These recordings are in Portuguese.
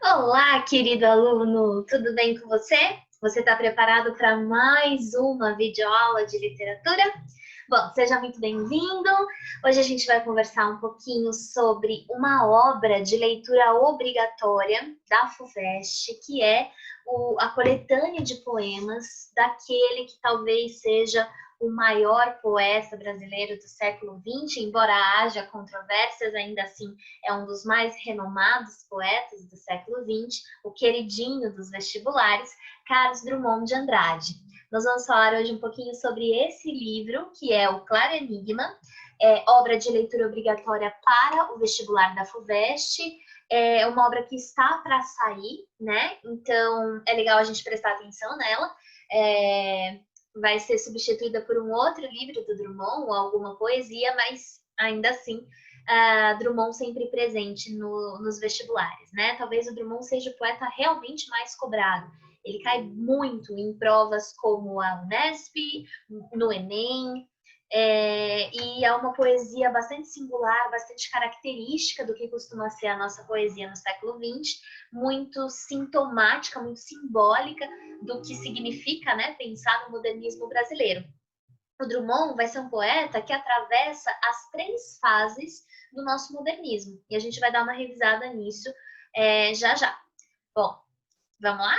Olá, querido aluno, tudo bem com você? Você está preparado para mais uma videoaula de literatura? Bom, seja muito bem-vindo. Hoje a gente vai conversar um pouquinho sobre uma obra de leitura obrigatória da FUVEST, que é a coletânea de poemas daquele que talvez seja o maior poeta brasileiro do século XX, embora haja controvérsias, ainda assim é um dos mais renomados poetas do século XX, o queridinho dos vestibulares, Carlos Drummond de Andrade. Nós vamos falar hoje um pouquinho sobre esse livro, que é o Claro Enigma, obra de leitura obrigatória para o vestibular da FUVEST. É uma obra que está para sair, né? Então é legal a gente prestar atenção nela. Vai ser substituída por um outro livro do Drummond, ou alguma poesia, mas ainda assim Drummond sempre presente nos vestibulares, né? Talvez o Drummond seja o poeta realmente mais cobrado. Ele cai muito em provas como a Unesp, no Enem, e é uma poesia bastante singular, bastante característica do que costuma ser a nossa poesia no século XX, muito sintomática, muito simbólica do que significa, né, pensar no modernismo brasileiro. O Drummond vai ser um poeta que atravessa as 3 fases do nosso modernismo. E a gente vai dar uma revisada nisso já já. Bom, vamos lá?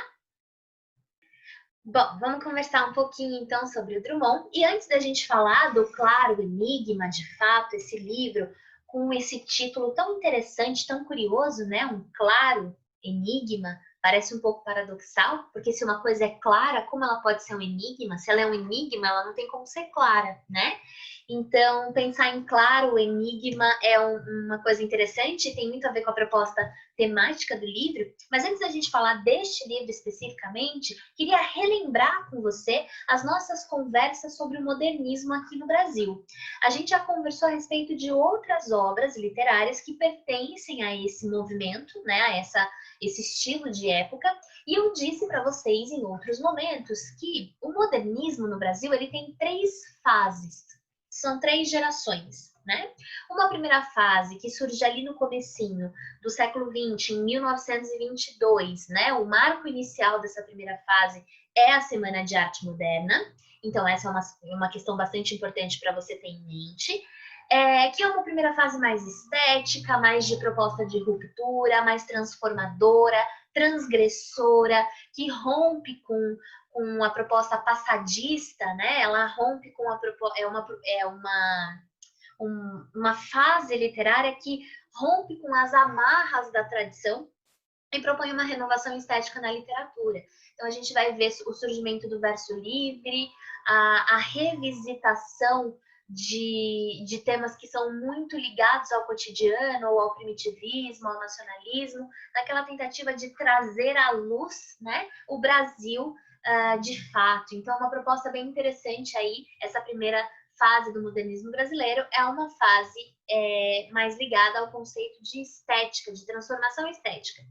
Bom, vamos conversar um pouquinho então sobre o Drummond. E antes da gente falar do Claro Enigma, de fato, esse livro com esse título tão interessante, tão curioso, né? Um claro enigma, parece um pouco paradoxal, porque se uma coisa é clara, como ela pode ser um enigma? Se ela é um enigma, ela não tem como ser clara, né? Então, pensar em claro enigma é uma coisa interessante, tem muito a ver com a proposta temática do livro. Mas antes da gente falar deste livro especificamente, queria relembrar com você as nossas conversas sobre o modernismo aqui no Brasil. A gente já conversou a respeito de outras obras literárias que pertencem a esse movimento, né, a esse estilo de época, e eu disse para vocês em outros momentos que o modernismo no Brasil ele tem 3 fases, são 3 gerações, né? Uma primeira fase que surge ali no comecinho do século XX, em 1922, né? O marco inicial dessa primeira fase é a Semana de Arte Moderna. Então, essa é uma questão bastante importante para você ter em mente. Que é uma primeira fase mais estética, mais de proposta de ruptura, mais transformadora, transgressora, que rompe com a proposta passadista, né? Ela rompe com uma fase literária que rompe com as amarras da tradição e propõe uma renovação estética na literatura. Então, a gente vai ver o surgimento do verso livre, a revisitação de temas que são muito ligados ao cotidiano, ou ao primitivismo, ao nacionalismo, naquela tentativa de trazer à luz, né, o Brasil de fato. Então, uma proposta bem interessante aí, essa primeira fase do modernismo brasileiro é uma fase mais ligada ao conceito de estética, de transformação estética.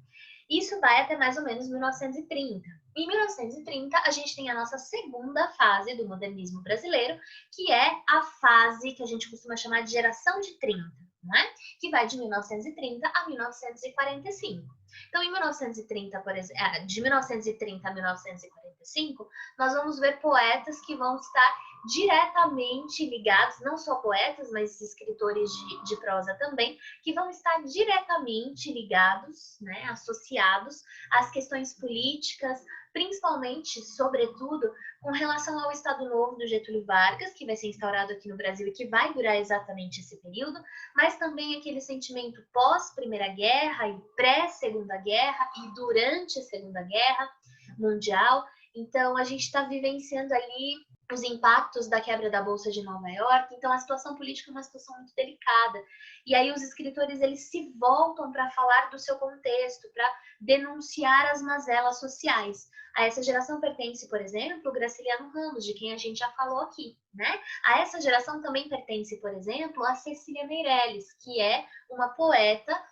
Isso vai até mais ou menos 1930. Em 1930, a gente tem a nossa segunda fase do modernismo brasileiro, que é a fase que a gente costuma chamar de geração de 30, né? Que vai de 1930 a 1945. Então, em 1930, por exemplo, de 1930 a 1945, nós vamos ver poetas que vão estar diretamente ligados, não só poetas, mas escritores de prosa também, que vão estar diretamente ligados, né, associados às questões políticas, principalmente, sobretudo, com relação ao Estado Novo do Getúlio Vargas, que vai ser instaurado aqui no Brasil e que vai durar exatamente esse período, mas também aquele sentimento pós-Primeira Guerra e pré-Segunda Guerra e durante a Segunda Guerra Mundial. Então, a gente está vivenciando ali os impactos da quebra da Bolsa de Nova York. Então, a situação política é uma situação muito delicada. E aí os escritores eles se voltam para falar do seu contexto, para denunciar as mazelas sociais. A essa geração pertence, por exemplo, o Graciliano Ramos, de quem a gente já falou aqui, né? A essa geração também pertence, por exemplo, a Cecília Meirelles, que é uma poeta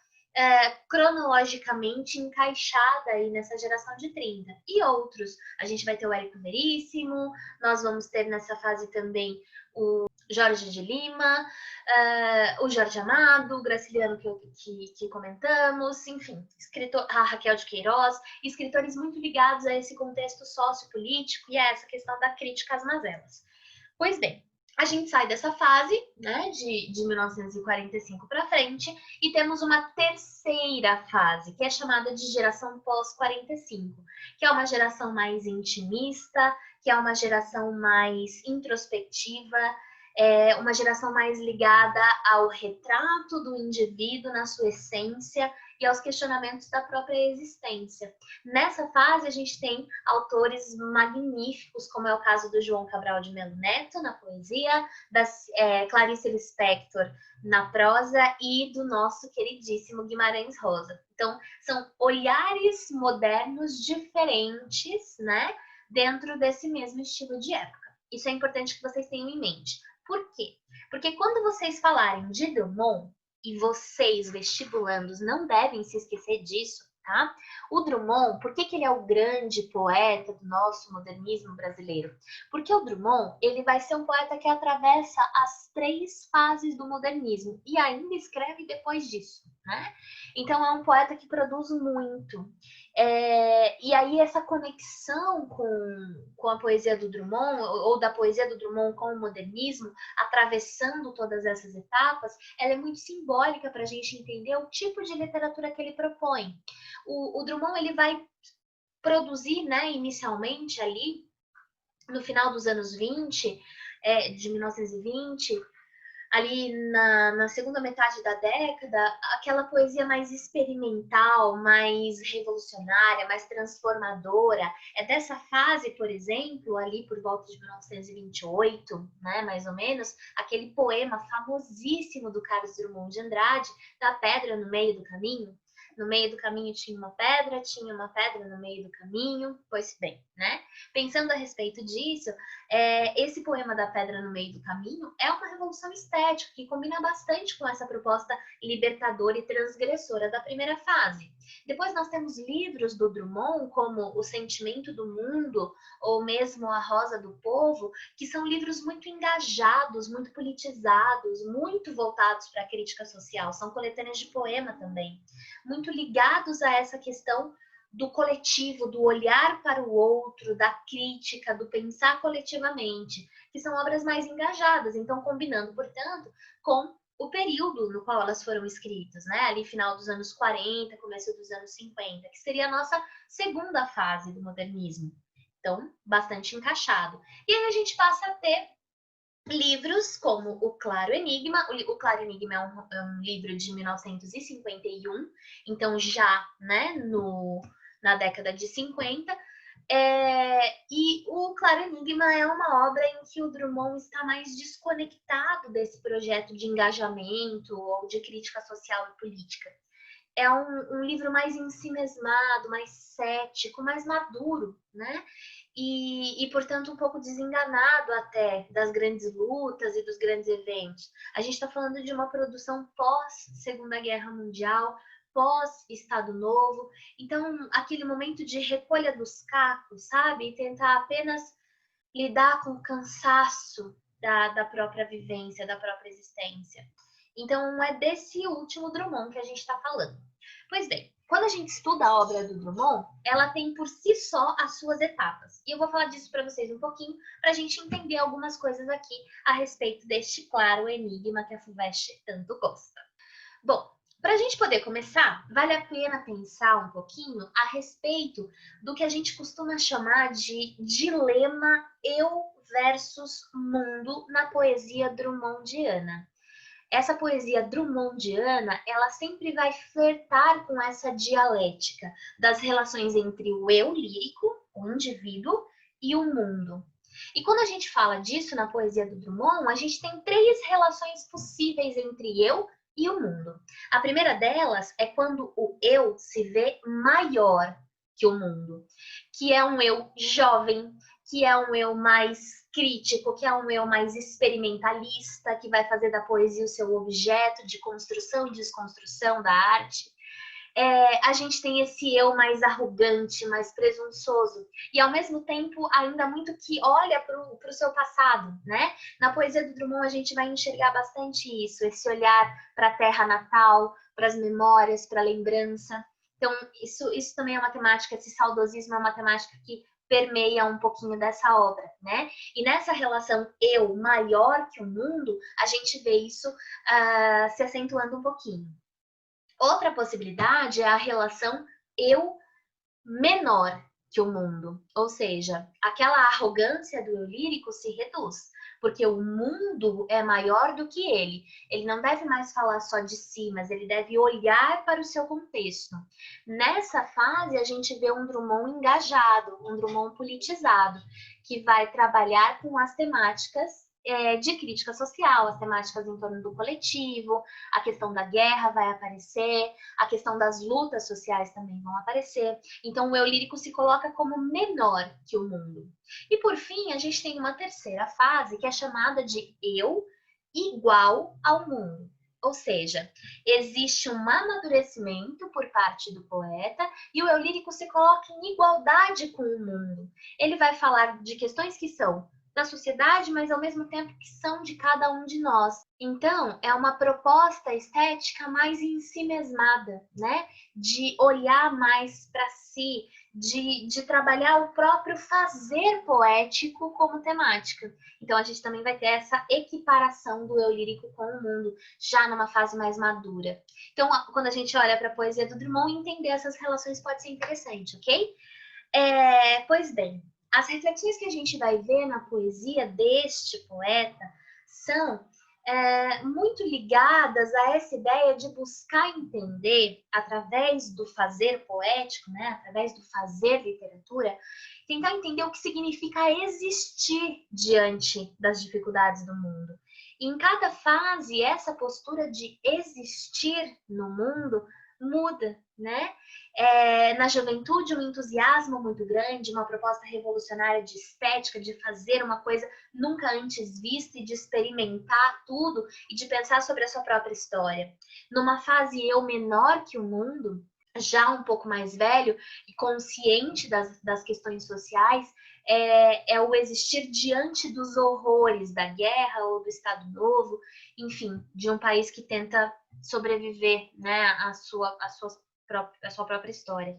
cronologicamente encaixada aí nessa geração de 30. E outros, a gente vai ter o Érico Veríssimo, nós vamos ter nessa fase também o Jorge de Lima, o Jorge Amado, o Graciliano que comentamos, enfim, a Raquel de Queiroz, escritores muito ligados a esse contexto sociopolítico e a essa questão da crítica às mazelas. Pois bem, a gente sai dessa fase, né, de 1945 para frente, e temos uma terceira fase, que é chamada de geração pós-45, que é uma geração mais intimista, que é uma geração mais introspectiva, uma geração mais ligada ao retrato do indivíduo na sua essência e aos questionamentos da própria existência. Nessa fase, a gente tem autores magníficos, como é o caso do João Cabral de Melo Neto, na poesia, da Clarice Lispector, na prosa, e do nosso queridíssimo Guimarães Rosa. Então, são olhares modernos diferentes, né, dentro desse mesmo estilo de época. Isso é importante que vocês tenham em mente. Por quê? Porque quando vocês falarem de Drummond, e vocês, vestibulandos, não devem se esquecer disso, tá? O Drummond, por que ele é o grande poeta do nosso modernismo brasileiro? Porque o Drummond, ele vai ser um poeta que atravessa as 3 fases do modernismo e ainda escreve depois disso, né? Então, é um poeta que produz muito. E aí, essa conexão com a poesia do Drummond, ou da poesia do Drummond com o modernismo, atravessando todas essas etapas, ela é muito simbólica para a gente entender o tipo de literatura que ele propõe. O Drummond, ele vai produzir, né, inicialmente ali, no final dos anos 20, de 1920, ali na segunda metade da década, aquela poesia mais experimental, mais revolucionária, mais transformadora. É dessa fase, por exemplo, ali por volta de 1928, né, mais ou menos, aquele poema famosíssimo do Carlos Drummond de Andrade, da pedra no meio do caminho. No meio do caminho tinha uma pedra no meio do caminho, pois bem, né? Pensando a respeito disso, esse poema da pedra no meio do caminho é uma revolução estética que combina bastante com essa proposta libertadora e transgressora da primeira fase. Depois nós temos livros do Drummond, como O Sentimento do Mundo, ou mesmo A Rosa do Povo, que são livros muito engajados, muito politizados, muito voltados para a crítica social. São coletâneas de poema também, muito ligados a essa questão do coletivo, do olhar para o outro, da crítica, do pensar coletivamente, que são obras mais engajadas, então combinando, portanto, com o período no qual elas foram escritas, né? Ali final dos anos 40, começo dos anos 50, que seria a nossa segunda fase do modernismo. Então, bastante encaixado. E aí a gente passa a ter livros como O Claro Enigma. O Claro Enigma é um livro de 1951, então já, né, na década de 50. E o Claro Enigma é uma obra em que o Drummond está mais desconectado desse projeto de engajamento ou de crítica social e política. É um livro mais ensimesmado, mais cético, mais maduro, né? E, portanto, um pouco desenganado até das grandes lutas e dos grandes eventos. A gente está falando de uma produção pós-Segunda Guerra Mundial, pós-Estado Novo. Então, aquele momento de recolha dos cacos, sabe? E tentar apenas lidar com o cansaço da própria vivência, da própria existência. Então, é desse último Drummond que a gente está falando. Pois bem, quando a gente estuda a obra do Drummond, ela tem por si só as suas etapas. E eu vou falar disso para vocês um pouquinho, para a gente entender algumas coisas aqui a respeito deste claro enigma que a FUVEST tanto gosta. Bom, para a gente poder começar, vale a pena pensar um pouquinho a respeito do que a gente costuma chamar de dilema eu versus mundo na poesia drummondiana. Essa poesia drummondiana, ela sempre vai flertar com essa dialética das relações entre o eu lírico, o indivíduo, e o mundo. E quando a gente fala disso na poesia do Drummond, a gente tem 3 relações possíveis entre eu e o mundo. A primeira delas é quando o eu se vê maior que o mundo, que é um eu jovem, que é um eu mais crítico, que é um eu mais experimentalista, que vai fazer da poesia o seu objeto de construção e desconstrução da arte. a gente tem esse eu mais arrogante, mais presunçoso, e ao mesmo tempo ainda muito que olha para o seu passado, né? Na poesia do Drummond a gente vai enxergar bastante isso, esse olhar para a terra natal, para as memórias, para a lembrança. Então, isso também é uma temática, esse saudosismo é uma temática que permeia um pouquinho dessa obra, né? E nessa relação eu maior que o mundo, a gente vê isso se acentuando um pouquinho. Outra possibilidade é a relação eu menor que o mundo, ou seja, aquela arrogância do eu lírico se reduz, porque o mundo é maior do que ele. Ele não deve mais falar só de si, mas ele deve olhar para o seu contexto. Nessa fase, a gente vê um Drummond engajado, um Drummond politizado, que vai trabalhar com as temáticas de crítica social, as temáticas em torno do coletivo, a questão da guerra vai aparecer, a questão das lutas sociais também vão aparecer. Então, o eu lírico se coloca como menor que o mundo. E, por fim, a gente tem uma terceira fase, que é chamada de eu igual ao mundo. Ou seja, existe um amadurecimento por parte do poeta e o eu lírico se coloca em igualdade com o mundo. Ele vai falar de questões que são da sociedade, mas ao mesmo tempo que são de cada um de nós. Então, é uma proposta estética mais em si mesmada, né? De olhar mais para si, de trabalhar o próprio fazer poético como temática. Então, a gente também vai ter essa equiparação do eu lírico com o mundo, já numa fase mais madura. Então, quando a gente olha para a poesia do Drummond, entender essas relações pode ser interessante, ok? Pois bem, as reflexões que a gente vai ver na poesia deste poeta são muito ligadas a essa ideia de buscar entender, através do fazer poético, né, através do fazer literatura, tentar entender o que significa existir diante das dificuldades do mundo. E em cada fase, essa postura de existir no mundo muda, né? Na juventude, um entusiasmo muito grande, uma proposta revolucionária de estética, de fazer uma coisa nunca antes vista e de experimentar tudo e de pensar sobre a sua própria história. Numa fase eu menor que o mundo, já um pouco mais velho e consciente das questões sociais, é o existir diante dos horrores da guerra ou do Estado Novo, enfim, de um país que tenta sobreviver, né, a sua própria história.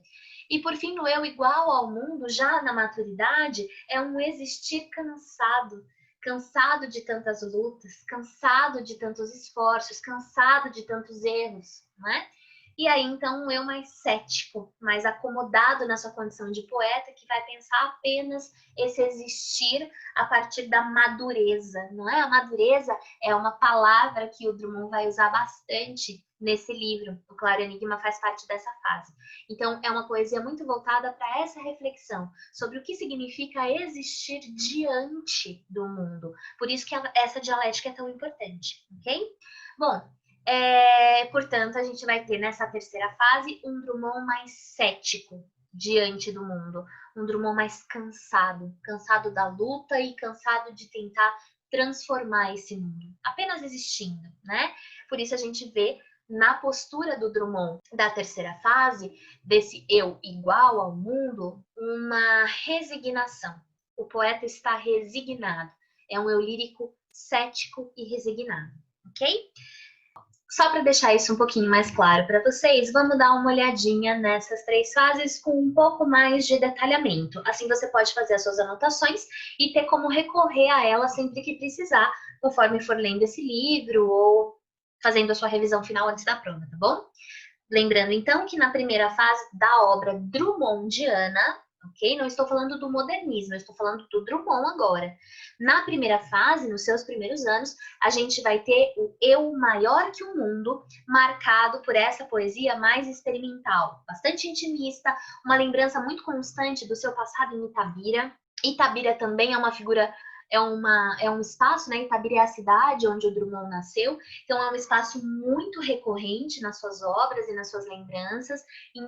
E por fim, no eu igual ao mundo, já na maturidade, é um existir cansado, cansado de tantas lutas, cansado de tantos esforços, cansado de tantos erros, né? E aí, então, um eu mais cético, mais acomodado na sua condição de poeta, que vai pensar apenas esse existir a partir da madureza, não é? A madureza é uma palavra que o Drummond vai usar bastante nesse livro. O Claro Enigma faz parte dessa fase. Então, é uma poesia muito voltada para essa reflexão sobre o que significa existir diante do mundo. Por isso que essa dialética é tão importante, ok? Bom, portanto, a gente vai ter nessa terceira fase um Drummond mais cético diante do mundo, um Drummond mais cansado, cansado da luta e cansado de tentar transformar esse mundo, apenas existindo, né? Por isso a gente vê na postura do Drummond da terceira fase, desse eu igual ao mundo, uma resignação. O poeta está resignado, é um eu lírico cético e resignado, ok? Só para deixar isso um pouquinho mais claro para vocês, vamos dar uma olhadinha nessas três fases com um pouco mais de detalhamento. Assim você pode fazer as suas anotações e ter como recorrer a elas sempre que precisar, conforme for lendo esse livro ou fazendo a sua revisão final antes da prova, tá bom? Lembrando, então, que na primeira fase da obra drummondiana, ok? Não estou falando do modernismo, eu estou falando do Drummond agora. Na primeira fase, nos seus primeiros anos, a gente vai ter o eu maior que o mundo, marcado por essa poesia mais experimental, bastante intimista, uma lembrança muito constante do seu passado em Itabira. Itabira também é uma figura, é um espaço, né? Itabira é a cidade onde o Drummond nasceu, então é um espaço muito recorrente nas suas obras e nas suas lembranças. Em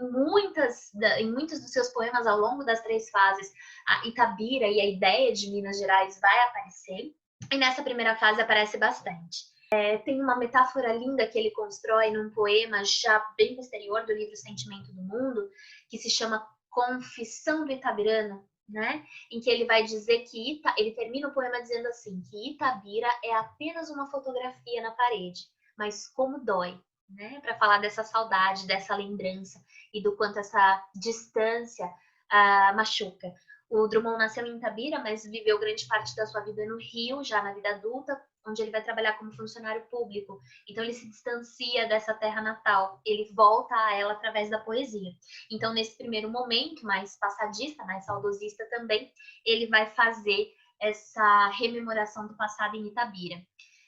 muitos dos seus poemas ao longo das três fases, a Itabira e a ideia de Minas Gerais vai aparecer. E nessa primeira fase aparece bastante. Tem uma metáfora linda que ele constrói num poema já bem posterior do livro Sentimento do Mundo, que se chama Confissão do Itabirano, né? Em que ele vai dizer que ele termina o poema dizendo assim, que Itabira é apenas uma fotografia na parede, mas como dói, né? Para falar dessa saudade, dessa lembrança e do quanto essa distância machuca. O Drummond nasceu em Itabira, mas viveu grande parte da sua vida no Rio, já na vida adulta, onde ele vai trabalhar como funcionário público. Então ele se distancia dessa terra natal, ele volta a ela através da poesia. Então nesse primeiro momento, mais passadista, mais saudosista também, ele vai fazer essa rememoração do passado em Itabira.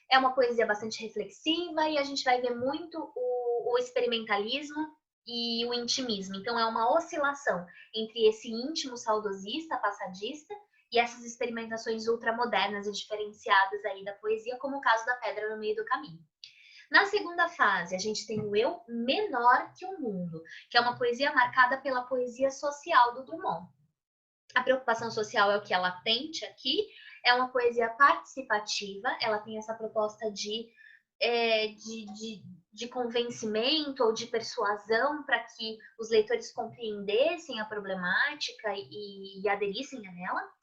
É uma poesia bastante reflexiva e a gente vai ver muito o experimentalismo e o intimismo. Então é uma oscilação entre esse íntimo saudosista, passadista, e essas experimentações ultramodernas e diferenciadas aí da poesia, como o caso da Pedra no Meio do Caminho. Na segunda fase, a gente tem o eu menor que o mundo, que é uma poesia marcada pela poesia social do Drummond. A preocupação social é o que é latente aqui, é uma poesia participativa, ela tem essa proposta de convencimento ou de persuasão para que os leitores compreendessem a problemática e aderissem a ela.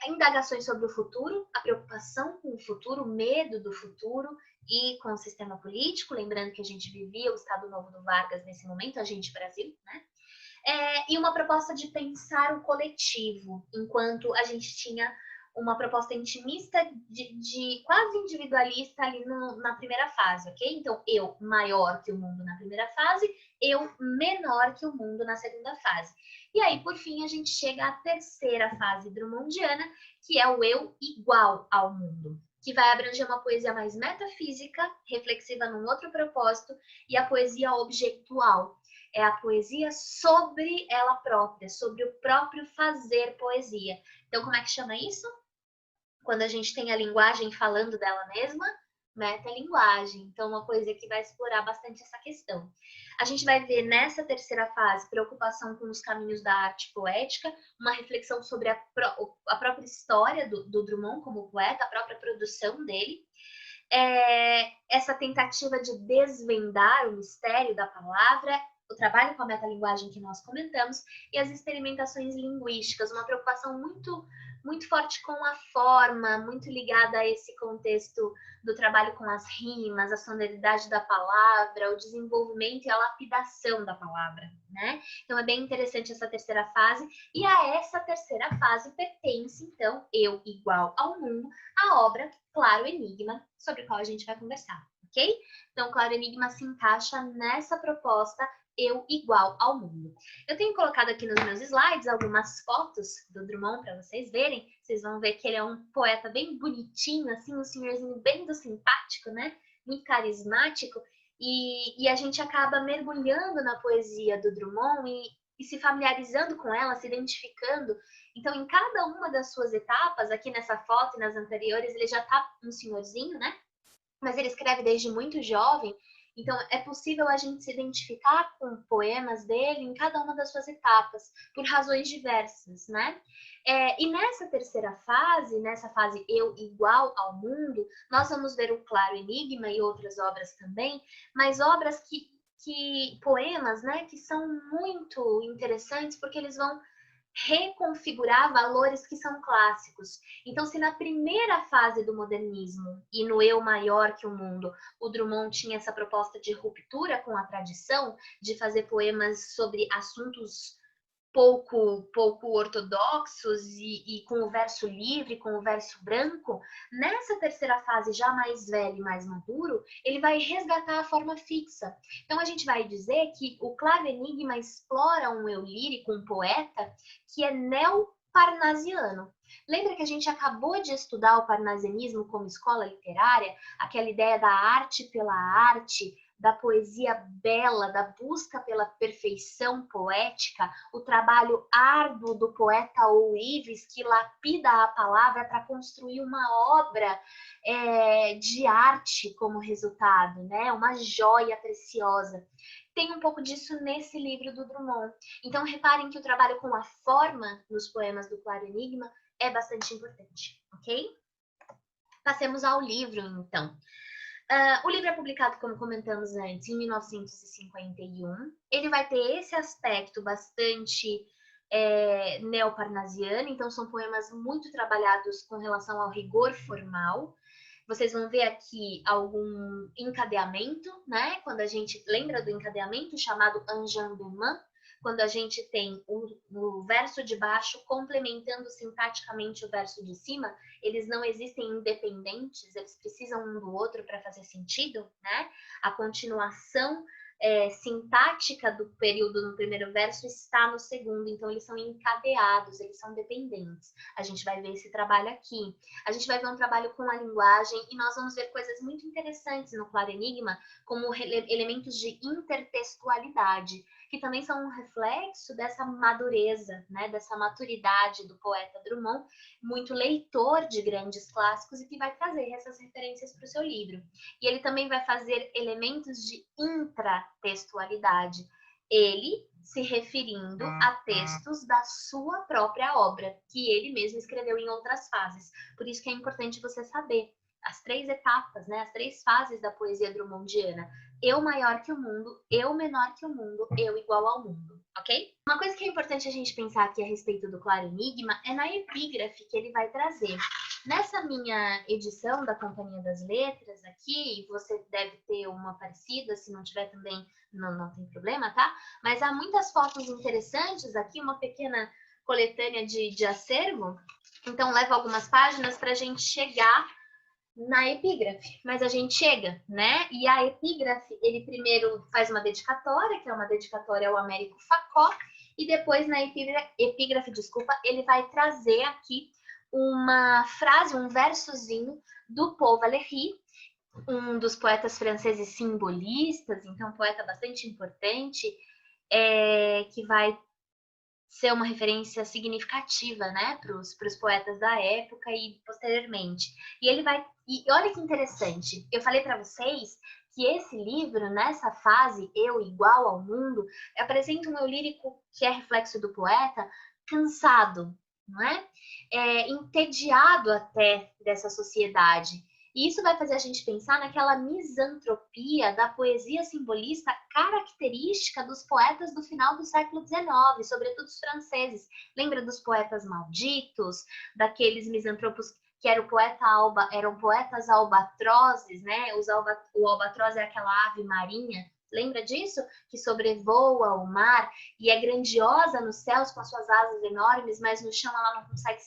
Indagações sobre o futuro, a preocupação com o futuro, o medo do futuro e com o sistema político, lembrando que a gente vivia o Estado Novo do Vargas nesse momento, a gente Brasil, né? E uma proposta de pensar o coletivo, enquanto a gente tinha uma proposta intimista de quase individualista ali na primeira fase, ok? Então, eu maior que o mundo na primeira fase, eu menor que o mundo na segunda fase. E aí, por fim, a gente chega à terceira fase drummondiana, que é o eu igual ao mundo, que vai abranger uma poesia mais metafísica, reflexiva num outro propósito, e a poesia objetual. É a poesia sobre ela própria, sobre o próprio fazer poesia. Então, como é que chama isso? Quando a gente tem a linguagem falando dela mesma, metalinguagem. Então, uma poesia que vai explorar bastante essa questão. A gente vai ver nessa terceira fase preocupação com os caminhos da arte poética, uma reflexão sobre a própria história do Drummond como poeta, a própria produção dele. Essa tentativa de desvendar o mistério da palavra, o trabalho com a metalinguagem que nós comentamos e as experimentações linguísticas, uma preocupação muito forte com a forma, muito ligada a esse contexto do trabalho com as rimas, a sonoridade da palavra, o desenvolvimento e a lapidação da palavra, né? Então é bem interessante essa terceira fase, e a essa terceira fase pertence, então, Eu Igual ao Mundo, a obra Claro Enigma, sobre a qual a gente vai conversar, ok? Então, Claro Enigma se encaixa nessa proposta Eu Igual ao Mundo. Eu tenho colocado aqui nos meus slides algumas fotos do Drummond para vocês verem. Vocês vão ver que ele é um poeta bem bonitinho, assim, um senhorzinho bem do simpático, né? Muito carismático. E a gente acaba mergulhando na poesia do Drummond e se familiarizando com ela, se identificando. Então, em cada uma das suas etapas, aqui nessa foto e nas anteriores, ele já tá um senhorzinho, né? Mas ele escreve desde muito jovem, então é possível a gente se identificar com poemas dele em cada uma das suas etapas, por razões diversas, né? E nessa terceira fase, nessa fase Eu Igual ao Mundo, nós vamos ver o Claro Enigma e outras obras também, mas obras poemas, né, que são muito interessantes porque eles vão reconfigurar valores que são clássicos. Então, se na primeira fase do modernismo e no eu maior que o mundo, o Drummond tinha essa proposta de ruptura com a tradição, de fazer poemas sobre assuntos pouco ortodoxos e com o verso livre, com o verso branco, nessa terceira fase, já mais velho e mais maduro, ele vai resgatar a forma fixa. Então, a gente vai dizer que o Claro Enigma explora um eu lírico, um poeta, que é neoparnasiano. Lembra que a gente acabou de estudar o parnasianismo como escola literária? Aquela ideia da arte pela arte, da poesia bela, da busca pela perfeição poética, o trabalho árduo do poeta Ourives, que lapida a palavra para construir uma obra de arte como resultado, né? Uma joia preciosa. Tem um pouco disso nesse livro do Drummond. Então, reparem que o trabalho com a forma nos poemas do Claro Enigma é bastante importante, ok? Passemos ao livro, então. O livro é publicado, como comentamos antes, em 1951. Ele vai ter esse aspecto bastante neoparnasiano, então são poemas muito trabalhados com relação ao rigor formal. Vocês vão ver aqui algum encadeamento, né? Quando a gente lembra do encadeamento chamado enjambement, quando a gente tem o verso de baixo complementando sintaticamente o verso de cima, eles não existem independentes, eles precisam um do outro para fazer sentido, né? A continuação sintática do período no primeiro verso está no segundo, então eles são encadeados, eles são dependentes. A gente vai ver esse trabalho aqui. A gente vai ver um trabalho com a linguagem e nós vamos ver coisas muito interessantes no Claro Enigma, como elementos de intertextualidade, que também são um reflexo dessa madureza, né, dessa maturidade do poeta Drummond, muito leitor de grandes clássicos e que vai trazer essas referências para o seu livro. E ele também vai fazer elementos de intratextualidade, ele se referindo a textos da sua própria obra, que ele mesmo escreveu em outras fases. Por isso que é importante você saber as 3 etapas, né, as 3 fases da poesia drummondiana. Eu maior que o mundo, eu menor que o mundo, eu igual ao mundo, ok? Uma coisa que é importante a gente pensar aqui a respeito do Claro Enigma é na epígrafe que ele vai trazer. Nessa minha edição da Companhia das Letras aqui, você deve ter uma parecida, se não tiver também não tem problema, tá? Mas há muitas fotos interessantes aqui, uma pequena coletânea de acervo, então leva algumas páginas para a gente chegar na epígrafe, mas a gente chega, né? E a epígrafe, ele primeiro faz uma dedicatória, que é uma dedicatória ao Américo Facó, e depois na epígrafe, ele vai trazer aqui uma frase, um versozinho do Paul Valéry, um dos poetas franceses simbolistas, então um poeta bastante importante, que vai ser uma referência significativa, né, para os poetas da época e posteriormente. E ele vai, e olha que interessante, eu falei para vocês que esse livro, nessa fase, Eu igual ao mundo, apresenta um eu lírico que é reflexo do poeta, cansado, não é? Entediado até dessa sociedade. E isso vai fazer a gente pensar naquela misantropia da poesia simbolista característica dos poetas do final do século XIX, sobretudo os franceses. Lembra dos poetas malditos, daqueles misantropos que eram poetas albatrozes, né? O albatroz é aquela ave marinha. Lembra disso? Que sobrevoa o mar e é grandiosa nos céus com as suas asas enormes, mas no chão ela não consegue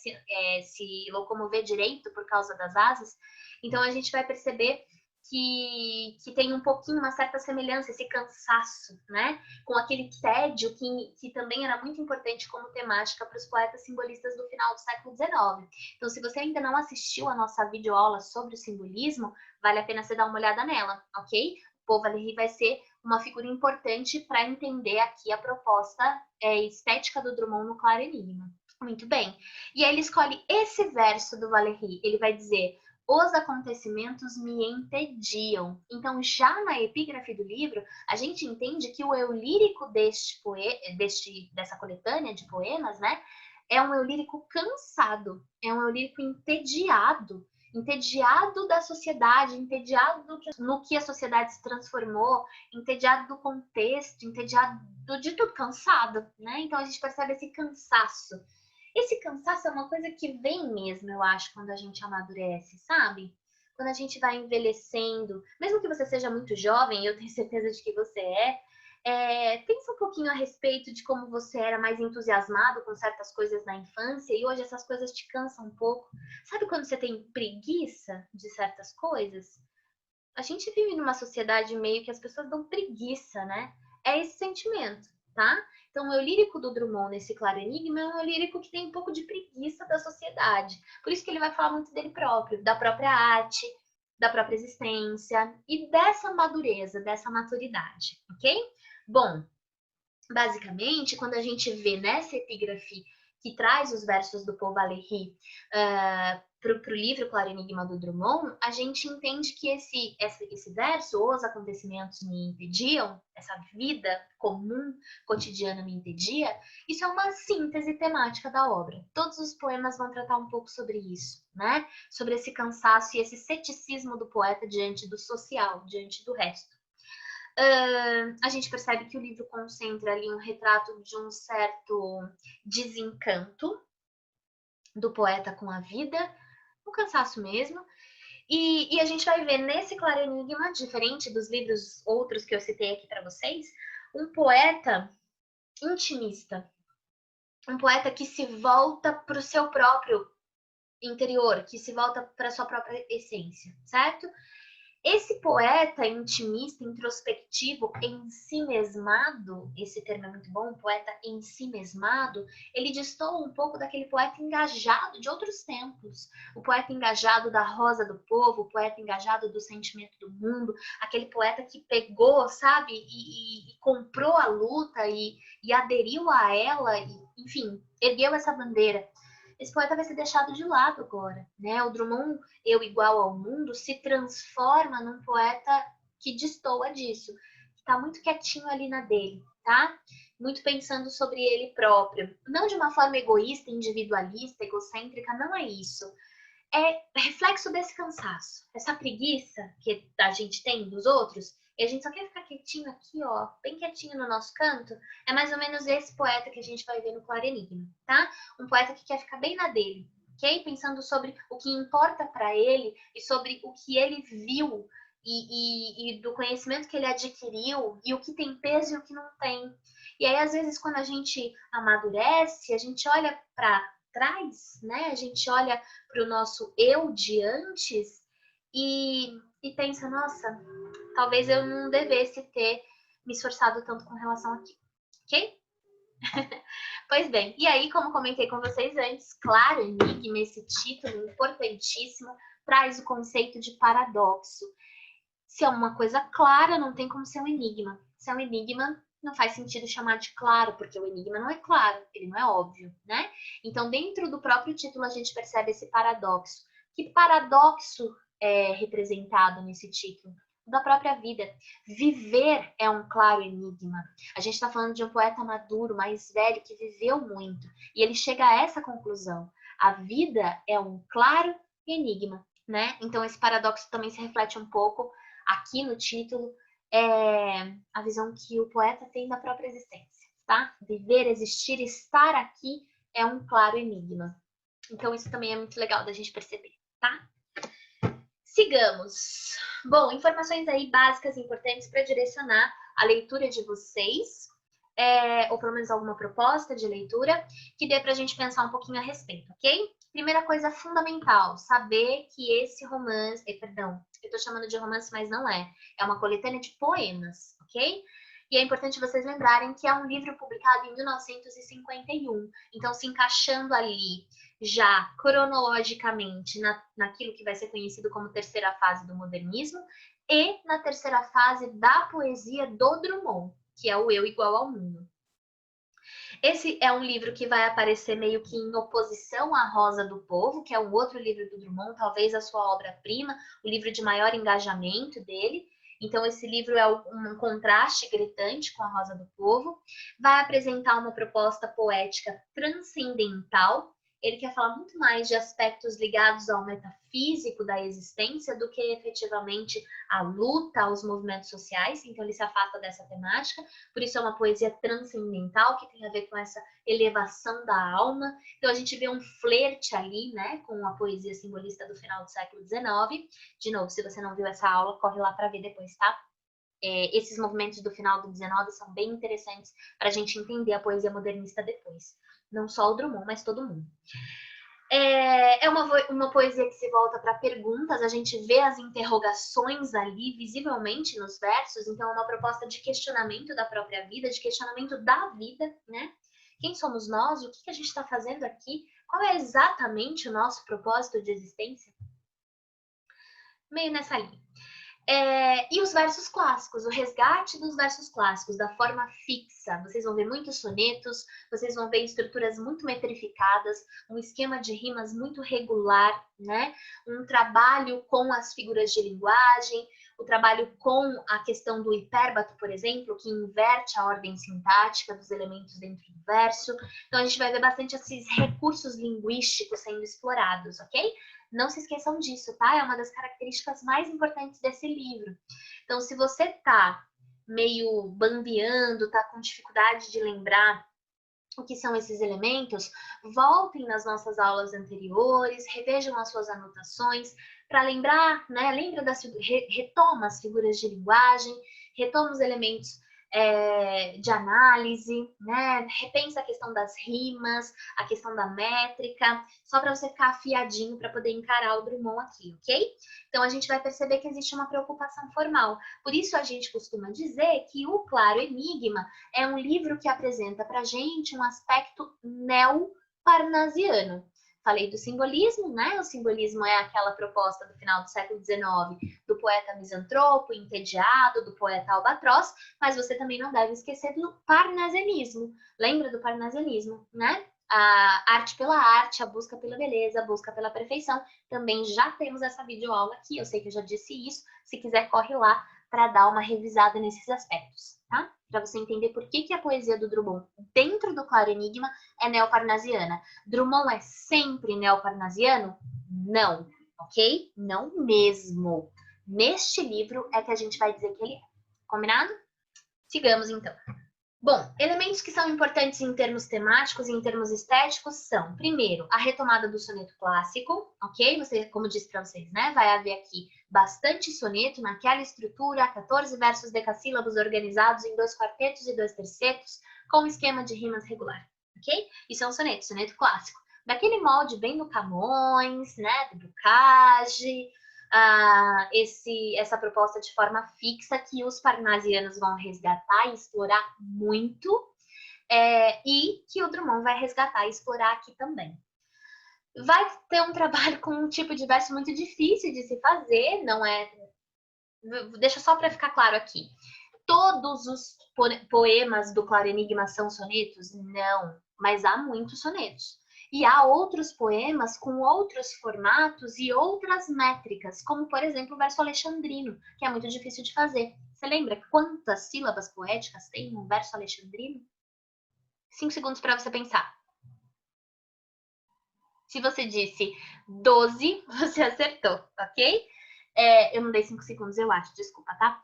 se locomover direito por causa das asas. Então a gente vai perceber que tem um pouquinho, uma certa semelhança, esse cansaço, né? Com aquele tédio que também era muito importante como temática para os poetas simbolistas do final do século XIX. Então, se você ainda não assistiu a nossa videoaula sobre o simbolismo, vale a pena você dar uma olhada nela, ok? O Paul Valéry vai ser uma figura importante para entender aqui a proposta estética do Drummond no Claro Enigma. Muito bem. E aí ele escolhe esse verso do Valéry. Ele vai dizer: os acontecimentos me entediam. Então, já na epígrafe do livro, a gente entende que o eu lírico dessa coletânea de poemas, né, é um eu lírico cansado, é um eu lírico entediado da sociedade, entediado no que a sociedade se transformou, entediado do contexto, entediado de tudo, cansado, né? Então a gente percebe esse cansaço. Esse cansaço é uma coisa que vem mesmo, eu acho, quando a gente amadurece, sabe? Quando a gente vai envelhecendo, mesmo que você seja muito jovem, eu tenho certeza de que você pensa um pouquinho a respeito de como você era mais entusiasmado com certas coisas na infância e hoje essas coisas te cansam um pouco. Sabe quando você tem preguiça de certas coisas? A gente vive numa sociedade meio que as pessoas dão preguiça, né? É esse sentimento, tá? Então, o eu lírico do Drummond nesse Claro Enigma é um eu lírico que tem um pouco de preguiça da sociedade. Por isso que ele vai falar muito dele próprio, da própria arte, da própria existência e dessa madureza, dessa maturidade, ok? Bom, basicamente, quando a gente vê nessa epígrafe que traz os versos do Paul Valéry para o livro Claro Enigma do Drummond, a gente entende que esse verso, os acontecimentos me impediam, essa vida comum, cotidiana me impedia, isso é uma síntese temática da obra. Todos os poemas vão tratar um pouco sobre isso, né? Sobre esse cansaço e esse ceticismo do poeta diante do social, diante do resto. A gente percebe que o livro concentra ali um retrato de um certo desencanto do poeta com a vida, um cansaço mesmo. E a gente vai ver nesse Claro Enigma, diferente dos livros outros que eu citei aqui para vocês, um poeta intimista, um poeta que se volta para o seu próprio interior, que se volta para a sua própria essência, certo? Esse poeta intimista, introspectivo, ensimesmado, esse termo é muito bom, poeta ensimesmado, ele destoa um pouco daquele poeta engajado de outros tempos. O poeta engajado da rosa do povo, o poeta engajado do sentimento do mundo, aquele poeta que pegou, sabe, e comprou a luta e aderiu a ela, enfim, ergueu essa bandeira. Esse poeta vai ser deixado de lado agora, né? O Drummond, Eu Igual ao Mundo, se transforma num poeta que destoa disso, que tá muito quietinho ali na dele, tá? Muito pensando sobre ele próprio. Não de uma forma egoísta, individualista, egocêntrica, não é isso. É reflexo desse cansaço, essa preguiça que a gente tem dos outros, e a gente só quer ficar quietinho aqui, ó, bem quietinho no nosso canto. É mais ou menos esse poeta que a gente vai ver no Claro Enigma, tá? Um poeta que quer ficar bem na dele, ok? Pensando sobre o que importa para ele e sobre o que ele viu e do conhecimento que ele adquiriu e o que tem peso e o que não tem. E aí, às vezes, quando a gente amadurece, a gente olha para trás, né? A gente olha para o nosso eu de antes e pensa, nossa, talvez eu não devesse ter me esforçado tanto com relação aqui, ok? Pois bem, e aí, como comentei com vocês antes, Claro Enigma, esse título importantíssimo, traz o conceito de paradoxo. Se é uma coisa clara, não tem como ser um enigma. Se é um enigma, não faz sentido chamar de claro, porque o enigma não é claro, ele não é óbvio, né? Então, dentro do próprio título, a gente percebe esse paradoxo. Que paradoxo é representado nesse título? Da própria vida. Viver é um claro enigma. A gente está falando de um poeta maduro, mais velho, que viveu muito. E ele chega a essa conclusão. A vida é um claro enigma, né? Então, esse paradoxo também se reflete um pouco aqui no título, é a visão que o poeta tem da própria existência, tá? Viver, existir, estar aqui é um claro enigma. Então, isso também é muito legal da gente perceber, tá? Sigamos. Bom, informações aí básicas importantes para direcionar a leitura de vocês, ou pelo menos alguma proposta de leitura que dê para a gente pensar um pouquinho a respeito, ok? Primeira coisa fundamental, saber que esse romance, perdão, eu tô chamando de romance, mas não é. É uma coletânea de poemas, ok? E é importante vocês lembrarem que é um livro publicado em 1951. Então, se encaixando ali já cronologicamente naquilo que vai ser conhecido como terceira fase do modernismo e na terceira fase da poesia do Drummond, que é o Eu Igual ao Mundo. Esse é um livro que vai aparecer meio que em oposição à Rosa do Povo, que é um outro livro do Drummond, talvez a sua obra-prima, o livro de maior engajamento dele. Então, esse livro é um contraste gritante com a Rosa do Povo. Vai apresentar uma proposta poética transcendental. Ele quer falar muito mais de aspectos ligados ao metafísico da existência do que efetivamente a luta aos movimentos sociais. Então, ele se afasta dessa temática. Por isso, é uma poesia transcendental que tem a ver com essa elevação da alma. Então, a gente vê um flerte ali, né, com a poesia simbolista do final do século XIX. De novo, se você não viu essa aula, corre lá para ver depois, tá? Esses movimentos do final do XIX são bem interessantes para a gente entender a poesia modernista depois. Não só o Drummond, mas todo mundo. É uma poesia que se volta para perguntas, a gente vê as interrogações ali visivelmente nos versos, então é uma proposta de questionamento da própria vida, de questionamento da vida, né? Quem somos nós? O que a gente está fazendo aqui? Qual é exatamente o nosso propósito de existência? Meio nessa linha. E os versos clássicos, o resgate dos versos clássicos, da forma fixa. Vocês vão ver muitos sonetos, vocês vão ver estruturas muito metrificadas, um esquema de rimas muito regular, né? Um trabalho com as figuras de linguagem, o trabalho com a questão do hipérbato, por exemplo, que inverte a ordem sintática dos elementos dentro do verso. Então, a gente vai ver bastante esses recursos linguísticos sendo explorados, ok? Não se esqueçam disso, tá? É uma das características mais importantes desse livro. Então, se você tá meio bambeando, tá com dificuldade de lembrar o que são esses elementos, voltem nas nossas aulas anteriores, revejam as suas anotações para lembrar, né? Retoma as figuras de linguagem, retoma os elementos de análise, né? Repensa a questão das rimas, a questão da métrica, só para você ficar afiadinho para poder encarar o Drummond aqui, ok? Então a gente vai perceber que existe uma preocupação formal. Por isso a gente costuma dizer que o Claro Enigma é um livro que apresenta para a gente um aspecto neo-parnasiano. Falei do simbolismo, né? O simbolismo é aquela proposta do final do século XIX do poeta misantropo, entediado, do poeta albatroz, mas você também não deve esquecer do parnasianismo. Lembra do parnasianismo, né? A arte pela arte, a busca pela beleza, a busca pela perfeição. Também já temos essa videoaula aqui, eu sei que eu já disse isso. Se quiser, corre lá para dar uma revisada nesses aspectos, tá? Para você entender por que a poesia do Drummond, dentro do Claro Enigma, é neoparnasiana. Drummond é sempre neoparnasiano? Não, ok? Não mesmo. Neste livro é que a gente vai dizer que ele é. Combinado? Sigamos, então. Bom, elementos que são importantes em termos temáticos e em termos estéticos são, primeiro, a retomada do soneto clássico, ok? Você, como disse para vocês, né? Vai haver aqui bastante soneto naquela estrutura, 14 versos decassílabos organizados em 2 quartetos e 2 tercetos, com esquema de rimas regular, ok? Isso é um soneto clássico. Daquele molde bem do Camões, né? Do Bocage, essa proposta de forma fixa que os parnasianos vão resgatar e explorar muito, e que o Drummond vai resgatar e explorar aqui também. Vai ter um trabalho com um tipo de verso muito difícil de se fazer, não é? Deixa só para ficar claro aqui. Todos os poemas do Claro Enigma são sonetos? Não, mas há muitos sonetos. E há outros poemas com outros formatos e outras métricas, como, por exemplo, o verso alexandrino, que é muito difícil de fazer. Você lembra quantas sílabas poéticas tem um verso alexandrino? 5 segundos para você pensar. Se você disse 12, você acertou, ok? Eu não dei 5 segundos, eu acho, desculpa, tá?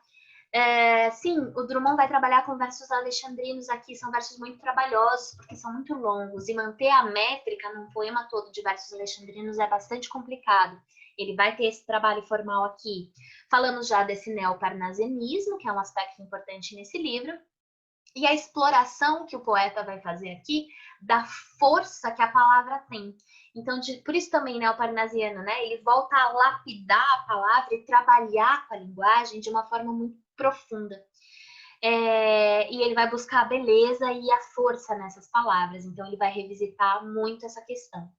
Sim, o Drummond vai trabalhar com versos alexandrinos aqui, são versos muito trabalhosos, porque são muito longos, e manter a métrica num poema todo de versos alexandrinos é bastante complicado. Ele vai ter esse trabalho formal aqui. Falamos já desse neoparnasianismo, que é um aspecto importante nesse livro, e a exploração que o poeta vai fazer aqui da força que a palavra tem. Então, por isso também, né, o parnasiano, né, ele volta a lapidar a palavra e trabalhar com a linguagem de uma forma muito profunda. E ele vai buscar a beleza e a força nessas palavras, então ele vai revisitar muito essa questão.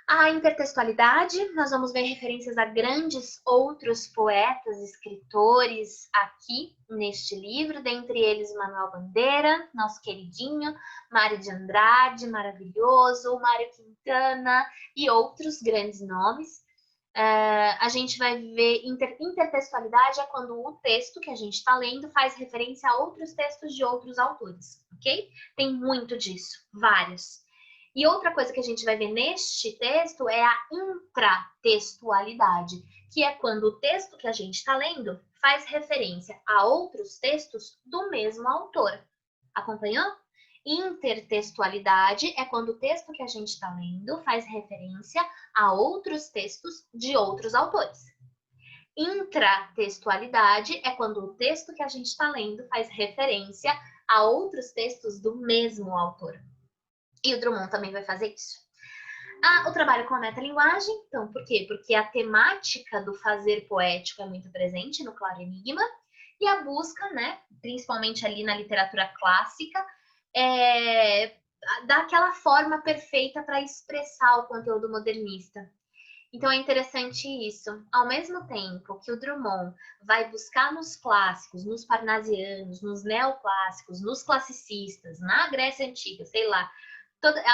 A intertextualidade, nós vamos ver referências a grandes outros poetas, escritores aqui neste livro, dentre eles Manuel Bandeira, nosso queridinho, Mário de Andrade, maravilhoso, Mário Quintana e outros grandes nomes. A gente vai ver intertextualidade é quando o texto que a gente está lendo faz referência a outros textos de outros autores, ok? Tem muito disso, vários. E outra coisa que a gente vai ver neste texto é a intratextualidade, que é quando o texto que a gente está lendo faz referência a outros textos do mesmo autor. Acompanhou? Intertextualidade é quando o texto que a gente está lendo faz referência a outros textos de outros autores. Intratextualidade é quando o texto que a gente está lendo faz referência a outros textos do mesmo autor. E o Drummond também vai fazer isso. O trabalho com a metalinguagem, então, por quê? Porque a temática do fazer poético é muito presente no Claro Enigma, e a busca, né, principalmente ali na literatura clássica, daquela forma perfeita para expressar o conteúdo modernista. Então é interessante isso. Ao mesmo tempo que o Drummond vai buscar nos clássicos, nos parnasianos, nos neoclássicos, nos classicistas, na Grécia Antiga, sei lá,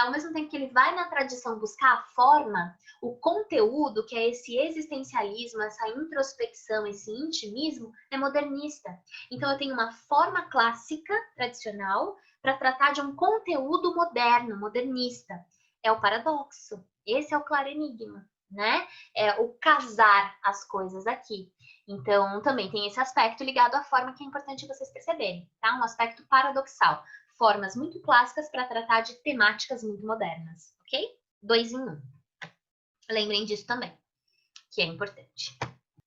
ao mesmo tempo que ele vai na tradição buscar a forma, o conteúdo, que é esse existencialismo, essa introspecção, esse intimismo, é modernista. Então eu tenho uma forma clássica, tradicional, para tratar de um conteúdo moderno, modernista. É o paradoxo. Esse é o claro enigma, né? É o casar as coisas aqui. Então, também tem esse aspecto ligado à forma que é importante vocês perceberem, tá? Um aspecto paradoxal. Formas muito clássicas para tratar de temáticas muito modernas, ok? 2 em 1. Lembrem disso também, que é importante.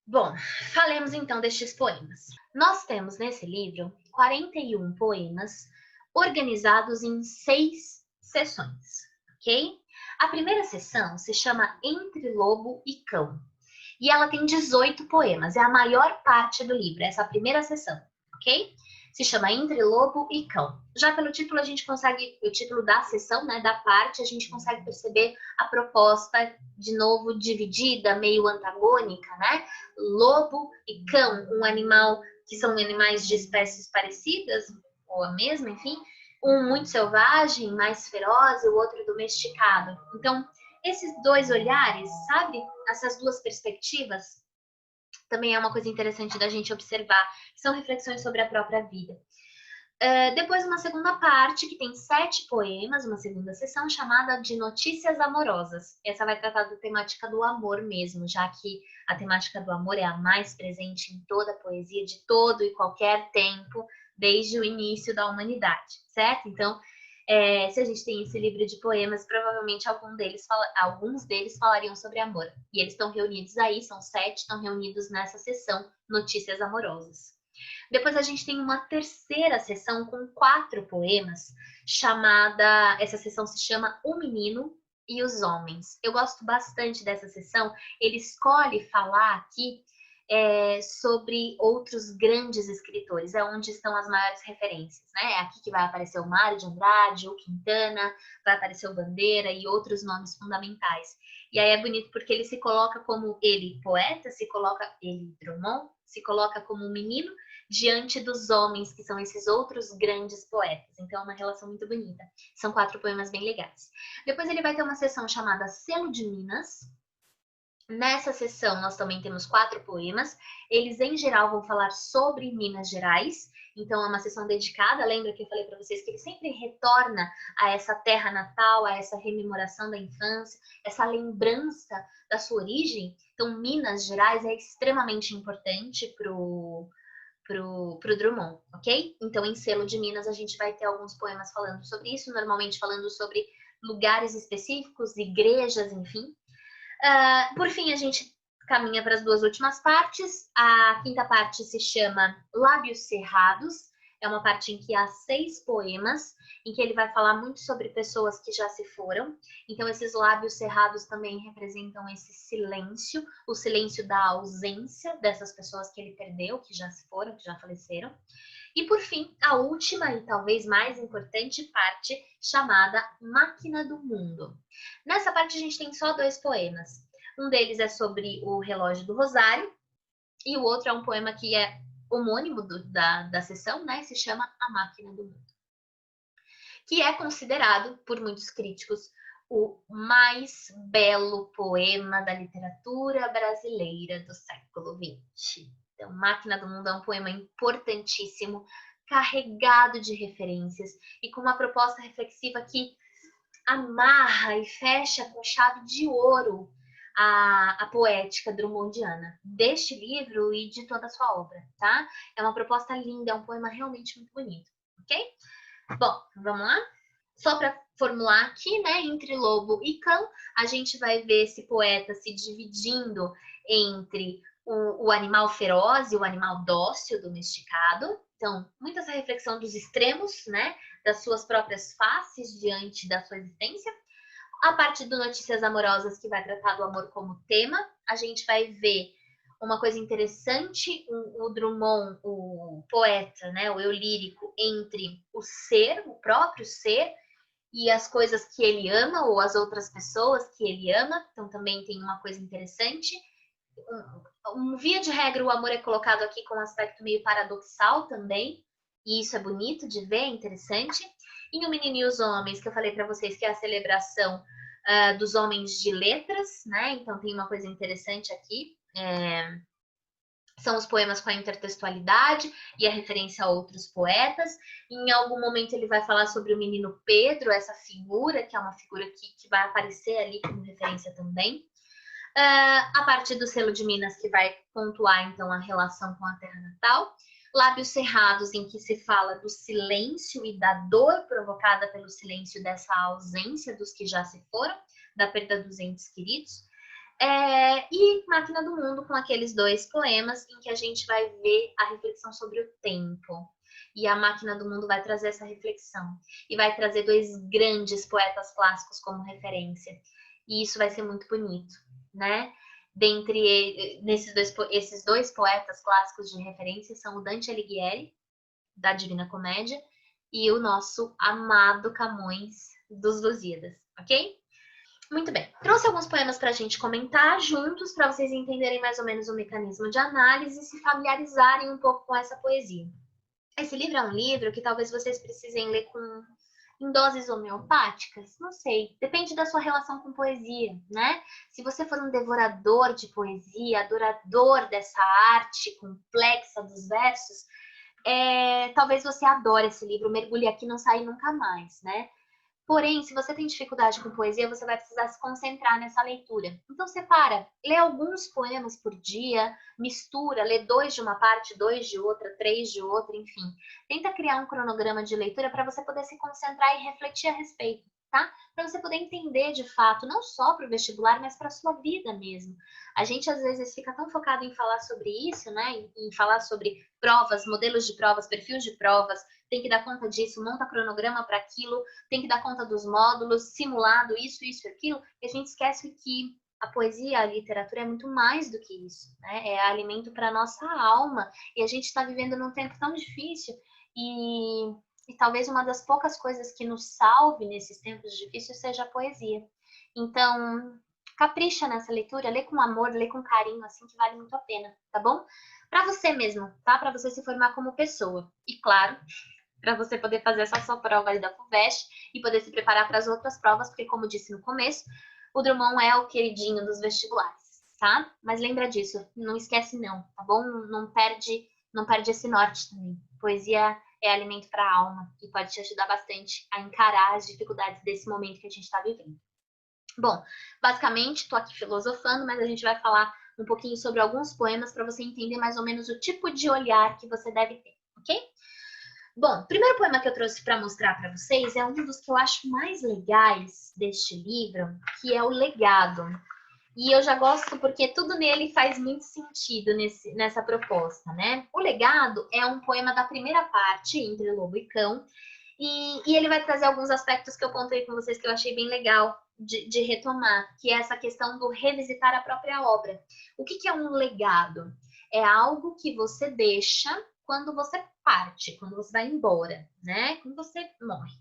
Bom, falemos então destes poemas. Nós temos nesse livro 41 poemas organizados em 6 sessões, ok? A primeira sessão se chama Entre Lobo e Cão. E ela tem 18 poemas, é a maior parte do livro, essa primeira sessão, ok? Se chama Entre Lobo e Cão. Já pelo título a gente consegue, o título da sessão, né, da parte, a gente consegue perceber a proposta, de novo, dividida, meio antagônica, né? Lobo e cão, um animal que são animais de espécies parecidas, ou a mesma, enfim, um muito selvagem, mais feroz, e o outro domesticado. Então, esses dois olhares, sabe? Essas duas perspectivas, também é uma coisa interessante da gente observar, são reflexões sobre a própria vida. Depois, uma segunda parte, que tem 7 poemas, uma segunda sessão, chamada de Notícias Amorosas. Essa vai tratar da temática do amor mesmo, já que a temática do amor é a mais presente em toda a poesia, de todo e qualquer tempo, desde o início da humanidade, certo? Então, se a gente tem esse livro de poemas, provavelmente alguns deles falariam sobre amor. E eles estão reunidos aí, são 7, estão reunidos nessa sessão Notícias Amorosas. Depois a gente tem uma terceira sessão com 4 poemas, essa sessão se chama O Menino e os Homens. Eu gosto bastante dessa sessão, ele escolhe falar aqui sobre outros grandes escritores, é onde estão as maiores referências, né? É aqui que vai aparecer o Mário de Andrade, o Quintana, vai aparecer o Bandeira e outros nomes fundamentais. E aí é bonito porque ele se coloca como ele, poeta, ele, Drummond, se coloca como um menino diante dos homens, que são esses outros grandes poetas. Então é uma relação muito bonita. São 4 poemas bem legais. Depois ele vai ter uma sessão chamada Selo de Minas. Nessa sessão, nós também temos 4 poemas. Eles, em geral, vão falar sobre Minas Gerais. Então, é uma sessão dedicada. Lembra que eu falei para vocês que ele sempre retorna a essa terra natal, a essa rememoração da infância, essa lembrança da sua origem. Então, Minas Gerais é extremamente importante pro Drummond, ok? Então, em Selo de Minas, a gente vai ter alguns poemas falando sobre isso, normalmente falando sobre lugares específicos, igrejas, enfim. Por fim, a gente caminha para as 2 últimas partes. A 5ª parte se chama Lábios Cerrados. É uma parte em que há 6 poemas, em que ele vai falar muito sobre pessoas que já se foram. Então, esses lábios cerrados também representam esse silêncio, o silêncio da ausência dessas pessoas que ele perdeu, que já se foram, que já faleceram. E, por fim, a última e talvez mais importante parte, chamada Máquina do Mundo. Nessa parte, a gente tem só 2 poemas. Um deles é sobre o relógio do Rosário, e o outro é um poema que é homônimo da sessão, né? Se chama A Máquina do Mundo. Que é considerado, por muitos críticos, o mais belo poema da literatura brasileira do século XX. Então, Máquina do Mundo é um poema importantíssimo, carregado de referências e com uma proposta reflexiva que amarra e fecha com chave de ouro a poética drummondiana deste livro e de toda a sua obra, tá? É uma proposta linda, é um poema realmente muito bonito, ok? Bom, vamos lá? Só para formular aqui, né, entre lobo e cão, a gente vai ver esse poeta se dividindo entre o animal feroz e o animal dócil, domesticado. Então, muita essa reflexão dos extremos, né, das suas próprias faces diante da sua existência. A parte do Notícias Amorosas, que vai tratar do amor como tema, a gente vai ver uma coisa interessante, o Drummond, o poeta, né, o eu lírico, entre o ser, o próprio ser, e as coisas que ele ama ou as outras pessoas que ele ama. Então também tem uma coisa interessante. Via de regra, o amor é colocado aqui com um aspecto meio paradoxal também, e isso é bonito de ver, é interessante. E o Menino e os Homens, que eu falei para vocês que é a celebração dos homens de letras, né? Então tem uma coisa interessante aqui. São os poemas com a intertextualidade e a referência a outros poetas. Em algum momento ele vai falar sobre o menino Pedro, essa figura, que é uma figura que vai aparecer ali como referência também. A parte do selo de Minas, que vai pontuar, então, a relação com a terra natal. Lábios cerrados, em que se fala do silêncio e da dor provocada pelo silêncio dessa ausência dos que já se foram, da perda dos entes queridos. E Máquina do Mundo, com aqueles 2 poemas em que a gente vai ver a reflexão sobre o tempo. E a Máquina do Mundo vai trazer essa reflexão. E vai trazer 2 grandes poetas clássicos como referência. E isso vai ser muito bonito, né? Esses 2 poetas clássicos de referência são o Dante Alighieri, da Divina Comédia, e o nosso amado Camões, dos Lusíadas, ok? Muito bem. Trouxe alguns poemas para a gente comentar juntos, para vocês entenderem mais ou menos o mecanismo de análise e se familiarizarem um pouco com essa poesia. Esse livro é um livro que talvez vocês precisem ler em doses homeopáticas, não sei, depende da sua relação com poesia, né? Se você for um devorador de poesia, adorador dessa arte complexa dos versos, talvez você adore esse livro, mergulhe aqui e não saia nunca mais, né? Porém, se você tem dificuldade com poesia, você vai precisar se concentrar nessa leitura. Então, separa, lê alguns poemas por dia, mistura, lê 2 de uma parte, 2 de outra, 3 de outra, enfim. Tenta criar um cronograma de leitura para você poder se concentrar e refletir a respeito, tá? Para você poder entender de fato, não só para o vestibular, mas para a sua vida mesmo. A gente, às vezes, fica tão focado em falar sobre isso, né? Em falar sobre provas, modelos de provas, perfis de provas, tem que dar conta disso, monta cronograma para aquilo, tem que dar conta dos módulos, simulado, isso, aquilo, e a gente esquece que a poesia, a literatura é muito mais do que isso, né? É alimento para a nossa alma, e a gente está vivendo num tempo tão difícil, e talvez uma das poucas coisas que nos salve nesses tempos difíceis seja a poesia. Então, capricha nessa leitura, lê com amor, lê com carinho, assim, que vale muito a pena, tá bom? Para você mesmo, tá? Para você se formar como pessoa. E claro, para você poder fazer essa sua prova aí da FUVEST e poder se preparar para as outras provas, porque como disse no começo, o Drummond é o queridinho dos vestibulares, tá? Mas lembra disso, não esquece não, tá bom? Não perde esse norte também. Poesia é alimento para a alma e pode te ajudar bastante a encarar as dificuldades desse momento que a gente está vivendo. Bom, basicamente, estou aqui filosofando, mas a gente vai falar um pouquinho sobre alguns poemas para você entender mais ou menos o tipo de olhar que você deve ter, ok? Bom, o primeiro poema que eu trouxe para mostrar para vocês é um dos que eu acho mais legais deste livro, que é o Legado. E eu já gosto porque tudo nele faz muito sentido nessa proposta, né? O Legado é um poema da primeira parte, Entre Lobo e Cão, e ele vai trazer alguns aspectos que eu contei com vocês que eu achei bem legal de retomar, que é essa questão do revisitar a própria obra. O que é um legado? É algo que você deixa quando você parte, quando você vai embora, né? Quando você morre.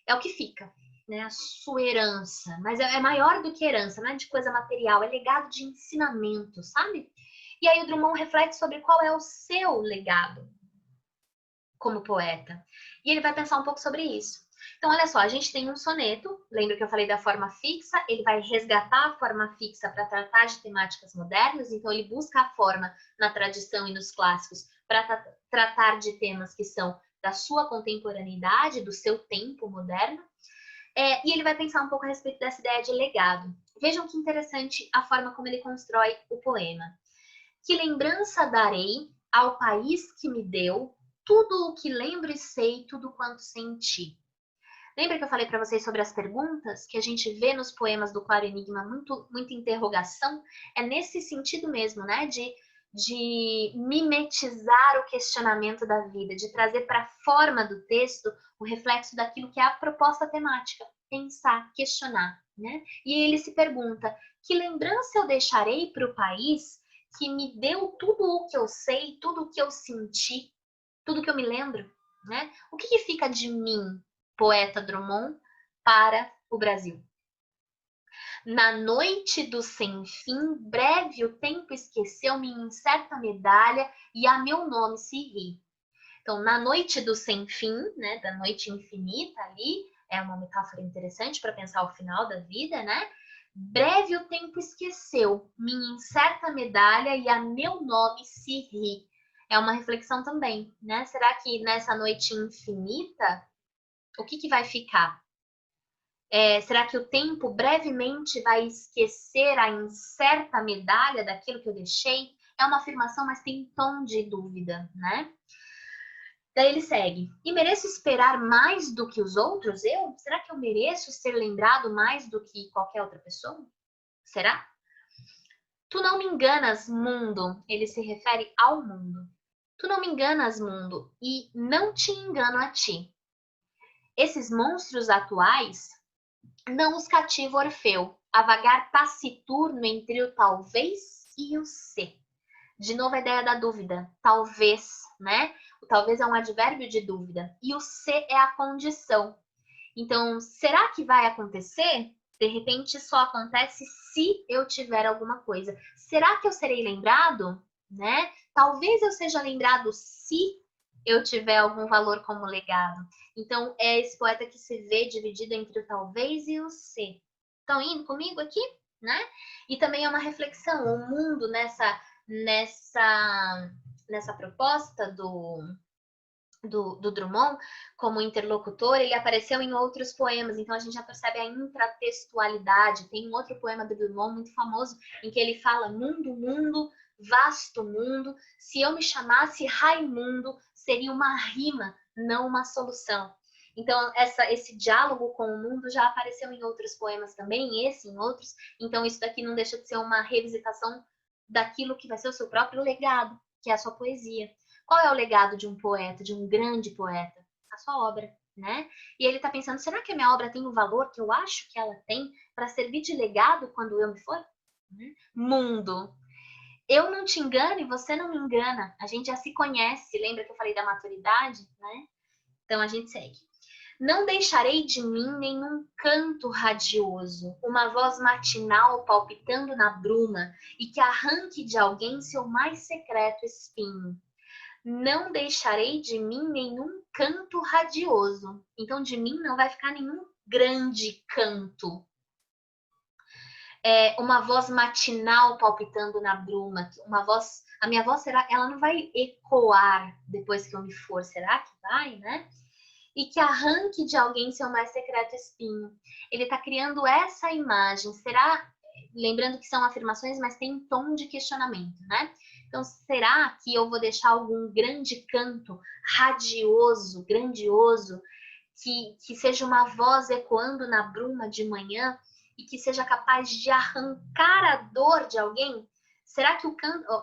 É o que fica, né? A sua herança. Mas é maior do que herança, não é de coisa material, é legado de ensinamento, sabe? E aí o Drummond reflete sobre qual é o seu legado como poeta. E ele vai pensar um pouco sobre isso. Então, olha só, a gente tem um soneto, lembra que eu falei da forma fixa? Ele vai resgatar a forma fixa para tratar de temáticas modernas, então ele busca a forma na tradição e nos clássicos para tratar de temas que são da sua contemporaneidade, do seu tempo moderno. E ele vai pensar um pouco a respeito dessa ideia de legado. Vejam que interessante a forma como ele constrói o poema. Que lembrança darei ao país que me deu tudo o que lembro e sei, tudo quanto senti. Lembra que eu falei para vocês sobre as perguntas? Que a gente vê nos poemas do Claro Enigma muita interrogação? É nesse sentido mesmo, né? De mimetizar o questionamento da vida, de trazer para a forma do texto o reflexo daquilo que é a proposta temática. Pensar, questionar, né? E ele se pergunta, que lembrança eu deixarei para o país que me deu tudo o que eu sei, tudo o que eu senti, tudo que eu me lembro, né? O que fica de mim, poeta Drummond, para o Brasil. Na noite do sem fim, breve o tempo esqueceu minha incerta medalha e a meu nome se ri. Então, na noite do sem fim, né, da noite infinita ali, é uma metáfora interessante para pensar o final da vida, né? Breve o tempo esqueceu minha incerta medalha e a meu nome se ri. É uma reflexão também, né? Será que nessa noite infinita, o que vai ficar? Será que o tempo brevemente vai esquecer a incerta medalha daquilo que eu deixei? É uma afirmação, mas tem tom de dúvida, né? Daí ele segue. E mereço esperar mais do que os outros? Eu? Será que eu mereço ser lembrado mais do que qualquer outra pessoa? Será? Tu não me enganas, mundo. Ele se refere ao mundo. Tu não me enganas, mundo, e não te engano a ti. Esses monstros atuais não os cativa Orfeu, a vagar taciturno entre o talvez e o se. De novo a ideia da dúvida, talvez, né? O talvez é um advérbio de dúvida e o se é a condição. Então, será que vai acontecer? De repente só acontece se eu tiver alguma coisa. Será que eu serei lembrado? Né? Talvez eu seja lembrado se eu tiver algum valor como legado. Então, é esse poeta que se vê dividido entre o talvez e o se. Estão indo comigo aqui? Né? E também é uma reflexão, o mundo nessa proposta do Drummond como interlocutor, ele apareceu em outros poemas, então a gente já percebe a intratextualidade. Tem um outro poema do Drummond muito famoso, em que ele fala: mundo, mundo, vasto mundo, se eu me chamasse Raimundo, seria uma rima, não uma solução. Então, esse diálogo com o mundo já apareceu em outros poemas também, esse em outros. Então, isso daqui não deixa de ser uma revisitação daquilo que vai ser o seu próprio legado, que é a sua poesia. Qual é o legado de um poeta, de um grande poeta? A sua obra, né? E ele está pensando, será que a minha obra tem o valor que eu acho que ela tem para servir de legado quando eu me for? Mundo. Eu não te engano e você não me engana. A gente já se conhece. Lembra que eu falei da maturidade, né? Então a gente segue. Não deixarei de mim nenhum canto radioso, uma voz matinal palpitando na bruma e que arranque de alguém seu mais secreto espinho. Não deixarei de mim nenhum canto radioso. Então, de mim não vai ficar nenhum grande canto. Uma voz matinal palpitando na bruma. A minha voz ela não vai ecoar depois que eu me for. Será que vai, né? E que arranque de alguém seu mais secreto espinho. Ele está criando essa imagem. Será? Lembrando que são afirmações, mas tem um tom de questionamento, né? Então, será que eu vou deixar algum grande canto radioso, grandioso, que seja uma voz ecoando na bruma de manhã e que seja capaz de arrancar a dor de alguém? Será que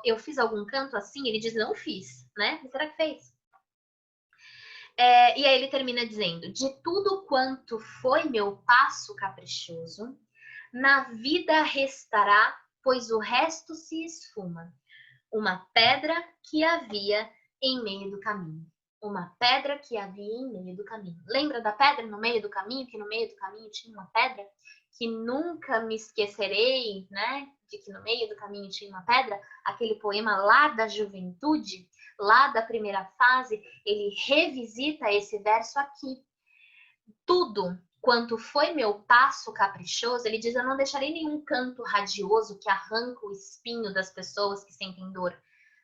eu fiz algum canto assim? Ele diz, não fiz, né? Mas será que fez? E aí ele termina dizendo, de tudo quanto foi meu passo caprichoso, na vida restará, pois o resto se esfuma. Uma pedra que havia em meio do caminho. Uma pedra que havia em meio do caminho. Lembra da pedra no meio do caminho? Que no meio do caminho tinha uma pedra? Que nunca me esquecerei, né? De que no meio do caminho tinha uma pedra. Aquele poema lá da juventude, lá da primeira fase, ele revisita esse verso aqui. Tudo quanto foi meu passo caprichoso, ele diz, eu não deixarei nenhum canto radioso que arranca o espinho das pessoas que sentem dor,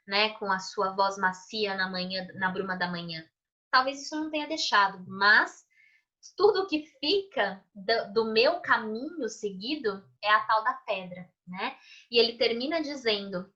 né, com a sua voz macia na manhã, na bruma da manhã. Talvez isso não tenha deixado, mas tudo que fica do meu caminho seguido é a tal da pedra, né? E ele termina dizendo,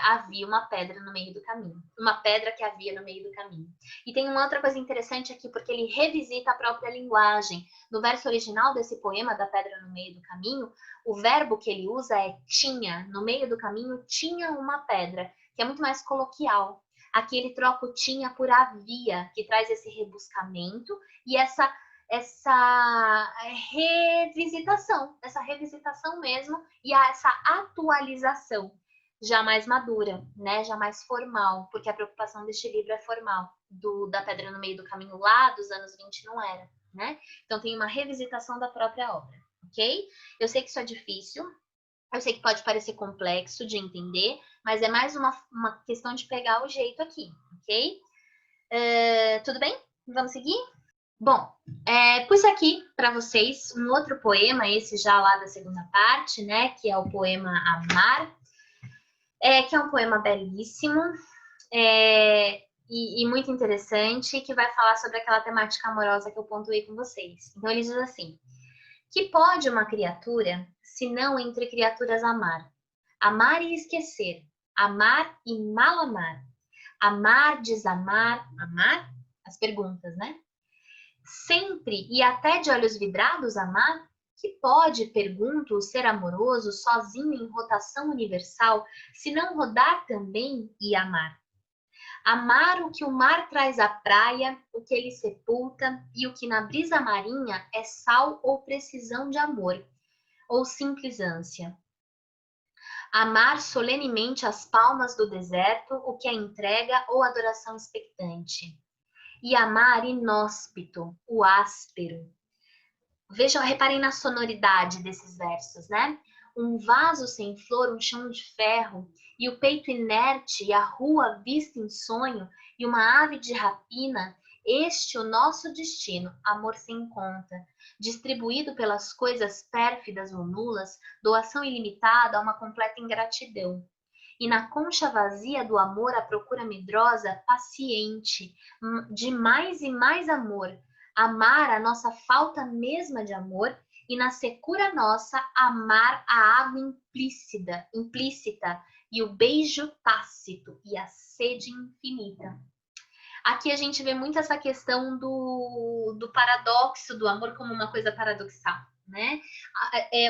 havia uma pedra no meio do caminho, uma pedra que havia no meio do caminho. E tem uma outra coisa interessante aqui, porque ele revisita a própria linguagem. No verso original desse poema, da pedra no meio do caminho, o verbo que ele usa é tinha, no meio do caminho tinha uma pedra, que é muito mais coloquial. Aqui ele troca o tinha por havia, que traz esse rebuscamento e essa revisitação mesmo, e essa atualização já mais madura, né? Já mais formal, porque a preocupação deste livro é formal. Da Pedra no Meio do Caminho lá dos anos 20 não era. né? Então tem uma revisitação da própria obra, ok? Eu sei que isso é difícil, eu sei que pode parecer complexo de entender, mas é mais uma questão de pegar o jeito aqui, ok? Tudo bem? Vamos seguir? Bom, pus aqui para vocês um outro poema, esse já lá da segunda parte, né? Que é o poema Amar, que é um poema belíssimo e muito interessante, que vai falar sobre aquela temática amorosa que eu pontuei com vocês. Então ele diz assim: que pode uma criatura, se não entre criaturas amar? Amar e esquecer, amar e mal amar, amar, desamar, amar? As perguntas, né? Sempre e até de olhos vidrados amar? Que pode, pergunto, o ser amoroso sozinho em rotação universal, se não rodar também e amar? Amar o que o mar traz à praia, o que ele sepulta, e o que na brisa marinha é sal ou precisão de amor, ou simples ânsia. Amar solenemente as palmas do deserto, o que é entrega ou adoração expectante. E amar inóspito, o áspero. Vejam, reparem na sonoridade desses versos, né? Um vaso sem flor, um chão de ferro, e o peito inerte, e a rua vista em sonho, e uma ave de rapina, este o nosso destino, amor sem conta, distribuído pelas coisas pérfidas ou nulas, doação ilimitada a uma completa ingratidão. E na concha vazia do amor a procura medrosa, paciente, de mais e mais amor, amar a nossa falta mesma de amor e na secura nossa amar a água implícita e o beijo tácito e a sede infinita. Aqui a gente vê muito essa questão do paradoxo do amor como uma coisa paradoxal, né?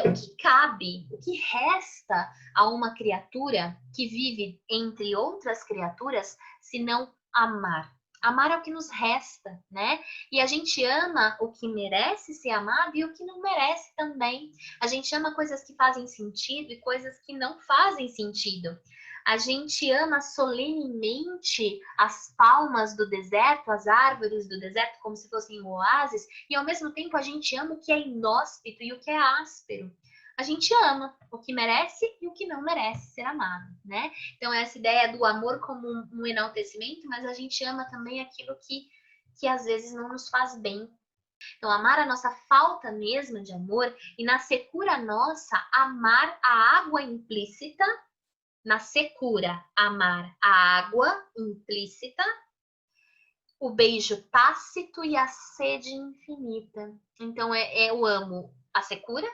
O que cabe, o que resta a uma criatura que vive entre outras criaturas, se não amar? Amar é o que nos resta, né? E a gente ama o que merece ser amado e o que não merece também. A gente ama coisas que fazem sentido e coisas que não fazem sentido. A gente ama solenemente as palmas do deserto, as árvores do deserto, como se fossem oásis, e ao mesmo tempo a gente ama o que é inóspito e o que é áspero. A gente ama o que merece e o que não merece ser amado, né? Então, essa ideia do amor como um enaltecimento, mas a gente ama também aquilo que às vezes não nos faz bem. Então, amar a nossa falta mesma de amor e na secura nossa, amar a água implícita, na secura, amar a água implícita, o beijo tácito e a sede infinita. Então, eu amo a secura.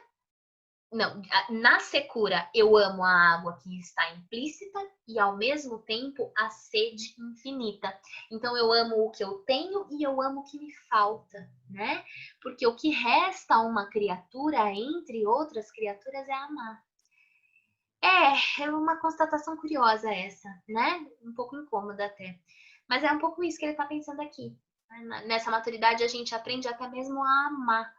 Não, na secura eu amo a água que está implícita e ao mesmo tempo a sede infinita. Então eu amo o que eu tenho e eu amo o que me falta, né? Porque o que resta a uma criatura, entre outras criaturas, é amar. É uma constatação curiosa essa, né? Um pouco incômoda até. Mas é um pouco isso que ele está pensando aqui. Nessa maturidade a gente aprende até mesmo a amar.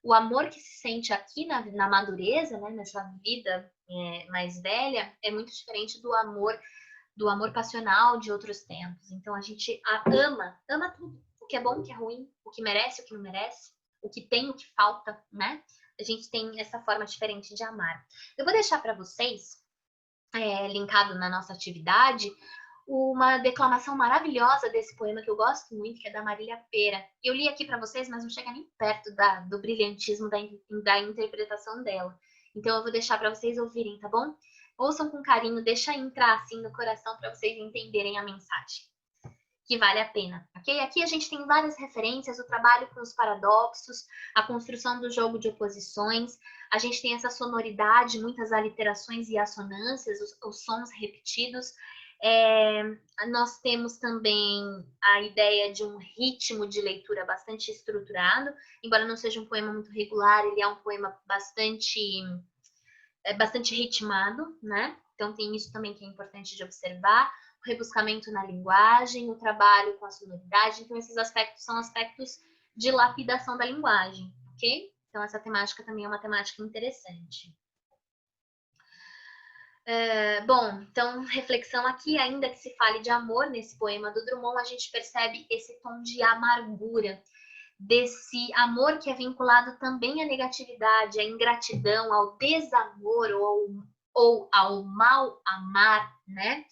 O amor que se sente aqui na madureza, né, nessa vida mais velha, é muito diferente do amor passional de outros tempos. Então a gente ama tudo. O que é bom, o que é ruim, o que merece, o que não merece, o que tem, o que falta, né? A gente tem essa forma diferente de amar. Eu vou deixar para vocês, linkado na nossa atividade, uma declamação maravilhosa desse poema que eu gosto muito, que é da Marília Pêra. Eu li aqui para vocês, mas não chega nem perto do brilhantismo da interpretação dela. Então eu vou deixar para vocês ouvirem, tá bom? Ouçam com carinho, deixa entrar assim no coração para vocês entenderem a mensagem, que vale a pena, ok? Aqui a gente tem várias referências, o trabalho com os paradoxos, a construção do jogo de oposições, a gente tem essa sonoridade, muitas aliterações e assonâncias, os sons repetidos. Nós temos também a ideia de um ritmo de leitura bastante estruturado, embora não seja um poema muito regular, ele é um poema bastante ritmado, né? Então tem isso também que é importante de observar, o rebuscamento na linguagem, o trabalho com a sonoridade, então esses aspectos são aspectos de lapidação da linguagem, ok? Então essa temática também é uma temática interessante. Bom, então reflexão aqui, ainda que se fale de amor nesse poema do Drummond, a gente percebe esse tom de amargura. desse amor que é vinculado também à negatividade, à ingratidão, ao desamor ou ao mal amar, né?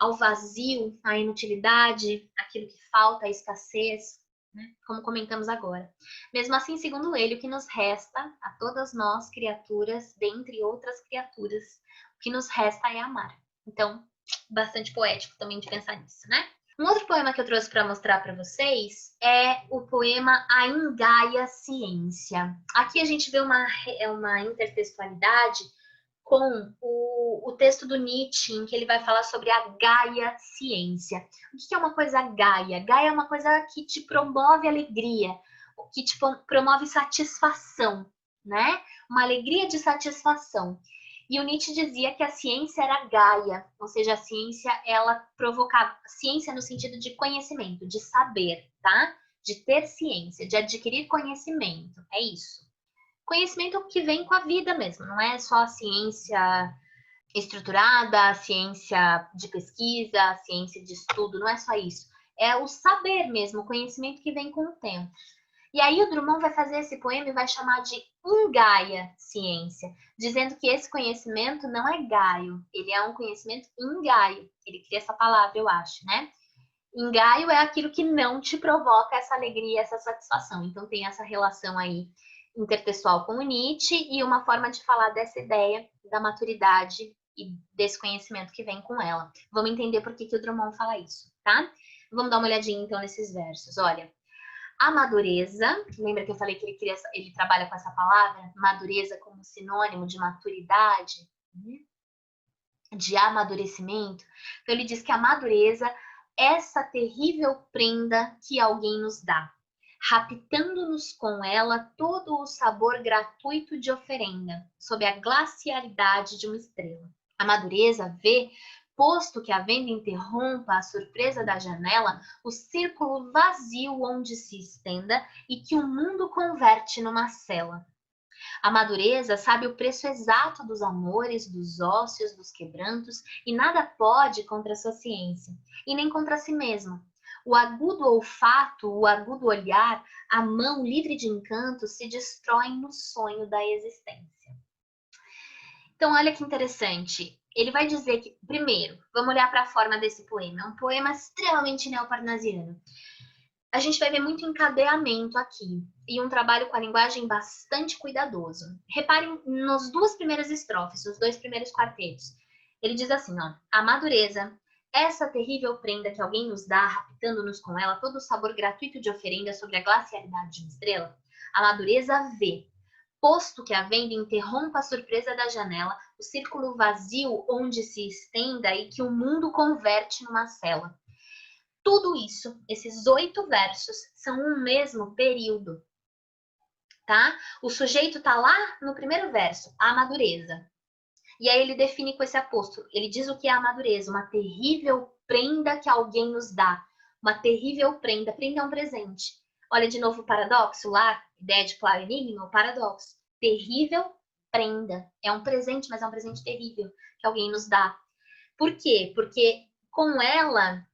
Ao vazio, à inutilidade, aquilo que falta, à escassez, né? Como comentamos agora. Mesmo assim, segundo ele, o que nos resta a todas nós, criaturas, dentre outras criaturas, o que nos resta é amar. Então, bastante poético também de pensar nisso, né? Um outro poema que eu trouxe para mostrar para vocês é o poema A Ingaia Ciência. Aqui a gente vê uma intertextualidade com o texto do Nietzsche, em que ele vai falar sobre a Gaia Ciência. O que é uma coisa Gaia? Gaia é uma coisa que te promove alegria, que te promove satisfação, né? Uma alegria de satisfação. E o Nietzsche dizia que a ciência era Gaia, ou seja, a ciência, ela provocava, ciência no sentido de conhecimento, de saber, tá? De ter ciência, de adquirir conhecimento, é isso. Conhecimento que vem com a vida mesmo, não é só a ciência estruturada, a ciência de pesquisa, a ciência de estudo, não é só isso. É o saber mesmo, o conhecimento que vem com o tempo. E aí o Drummond vai fazer esse poema e vai chamar de Ingaia Ciência, dizendo que esse conhecimento não é gaio, ele é um conhecimento ingaio. Ele cria essa palavra, eu acho, né? Ingaio é aquilo que não te provoca essa alegria, essa satisfação. Então tem essa relação aí intertextual com o Nietzsche e uma forma de falar dessa ideia da maturidade e desse conhecimento que vem com ela. Vamos entender por que o Drummond fala isso, tá? Vamos dar uma olhadinha então nesses versos. Olha, a madureza, lembra que eu falei que ele trabalha com essa palavra, madureza como sinônimo de maturidade, de amadurecimento. Então ele diz que a madureza, essa terrível prenda que alguém nos dá, raptando-nos com ela todo o sabor gratuito de oferenda, sob a glacialidade de uma estrela. A madureza vê, posto que a venda interrompa a surpresa da janela, o círculo vazio onde se estenda e que o mundo converte numa cela. A madureza sabe o preço exato dos amores, dos ócios, dos quebrantos, e nada pode contra a sua ciência, e nem contra si mesma. O agudo olfato, o agudo olhar, a mão livre de encanto se destroem no sonho da existência. Então, olha que interessante. Ele vai dizer que, primeiro, vamos olhar para a forma desse poema. É um poema extremamente neoparnasiano. A gente vai ver muito encadeamento aqui e um trabalho com a linguagem bastante cuidadoso. Reparem nas duas primeiras estrofes, os dois primeiros quartetos. Ele diz assim, ó, a madureza, essa terrível prenda que alguém nos dá, raptando-nos com ela todo o sabor gratuito de oferenda sobre a glacialidade de uma estrela, a madureza vê, posto que a venda interrompa a surpresa da janela, o círculo vazio onde se estenda e que o mundo converte numa cela. Tudo isso, esses 8 versos, são um mesmo período, tá? O sujeito tá lá no primeiro verso, a madureza. E aí ele define com esse apóstolo, ele diz o que é a madureza, uma terrível prenda que alguém nos dá. Uma terrível prenda, prenda é um presente. Olha de novo o paradoxo lá, ideia de claro enigma, o paradoxo. Terrível prenda, é um presente, mas é um presente terrível que alguém nos dá. Por quê? Porque com ela,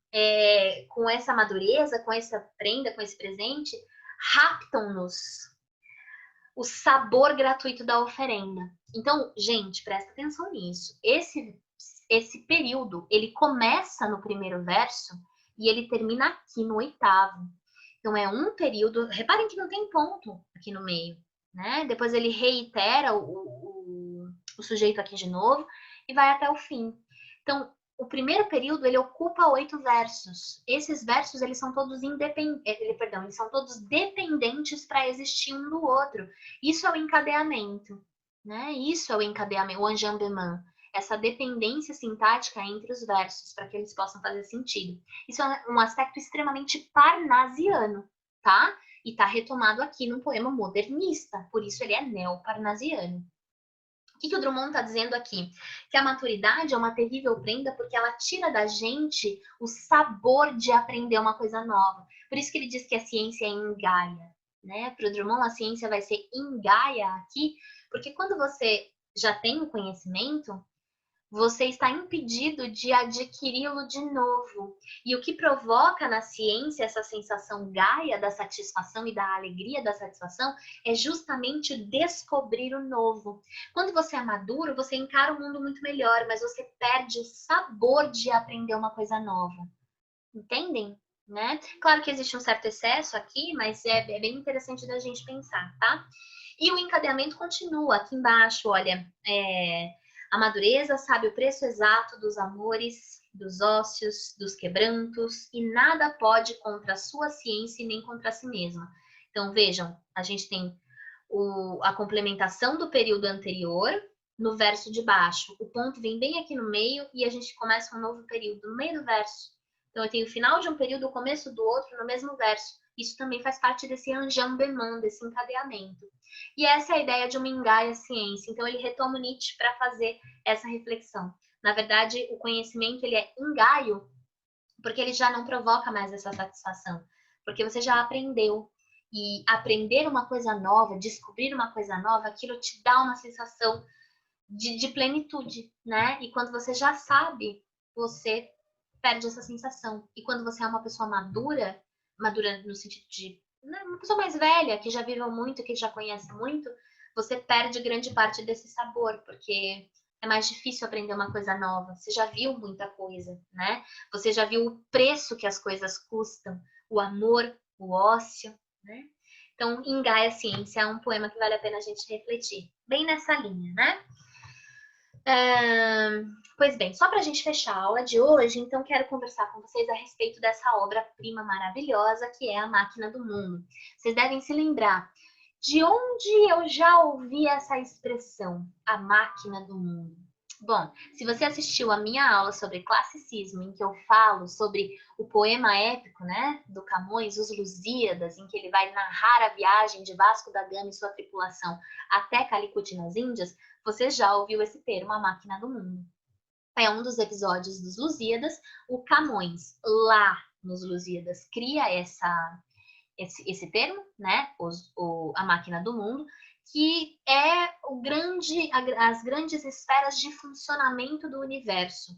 com essa madureza, com essa prenda, com esse presente, raptam-nos o sabor gratuito da oferenda. Então, gente, presta atenção nisso. Esse período, ele começa no primeiro verso e ele termina aqui no oitavo. Então, é um período... Reparem que não tem ponto aqui no meio, né? Depois ele reitera o sujeito aqui de novo e vai até o fim. Então, o primeiro período, ele ocupa 8 versos. Esses versos, eles são todos eles são todos dependentes para existir um do outro. Isso é o encadeamento, né? Isso é o encadeamento, o enjambement. Essa dependência sintática entre os versos, para que eles possam fazer sentido. Isso é um aspecto extremamente parnasiano, tá? E está retomado aqui no poema modernista, por isso ele é neoparnasiano. O que o Drummond está dizendo aqui? Que a maturidade é uma terrível prenda porque ela tira da gente o sabor de aprender uma coisa nova. Por isso que ele diz que a ciência é ingaia, né? Para o Drummond, a ciência vai ser ingaia aqui, porque quando você já tem o conhecimento, você está impedido de adquiri-lo de novo. E o que provoca na ciência essa sensação gaia da satisfação e da alegria da satisfação é justamente descobrir o novo. Quando você é maduro, você encara o mundo muito melhor, mas você perde o sabor de aprender uma coisa nova. Entendem? Né? Claro que existe um certo excesso aqui, mas é bem interessante da gente pensar, tá? E o encadeamento continua aqui embaixo, olha, a madureza sabe o preço exato dos amores, dos ócios, dos quebrantos, e nada pode contra a sua ciência e nem contra si mesma. Então, vejam, a gente tem a complementação do período anterior no verso de baixo. O ponto vem bem aqui no meio e a gente começa um novo período no meio do verso. Então, eu tenho o final de um período, o começo do outro no mesmo verso. Isso também faz parte desse enjambement, desse encadeamento. E essa é a ideia de uma engaia ciência. Então, ele retoma o Nietzsche para fazer essa reflexão. Na verdade, o conhecimento ele é engaio porque ele já não provoca mais essa satisfação. Porque você já aprendeu. E aprender uma coisa nova, descobrir uma coisa nova, aquilo te dá uma sensação de plenitude, né? E quando você já sabe, você perde essa sensação. E quando você é uma pessoa madura, madura no sentido de uma pessoa mais velha, que já viveu muito, que já conhece muito, você perde grande parte desse sabor, porque é mais difícil aprender uma coisa nova. Você já viu muita coisa, né? Você já viu o preço que as coisas custam, o amor, o ócio, né? Então, Engaia Ciência é um poema que vale a pena a gente refletir. Bem nessa linha, né? Pois bem, só para a gente fechar a aula de hoje, então quero conversar com vocês a respeito dessa obra-prima maravilhosa que é A Máquina do Mundo. Vocês devem se lembrar de onde eu já ouvi essa expressão, a máquina do mundo. Bom, se você assistiu a minha aula sobre classicismo, em que eu falo sobre o poema épico, né, do Camões, Os Lusíadas, em que ele vai narrar a viagem de Vasco da Gama e sua tripulação até Calicut nas Índias, você já ouviu esse termo, a máquina do mundo. É um dos episódios dos Lusíadas. O Camões, lá nos Lusíadas, cria esse termo, né? A máquina do mundo, que é as grandes esferas de funcionamento do universo.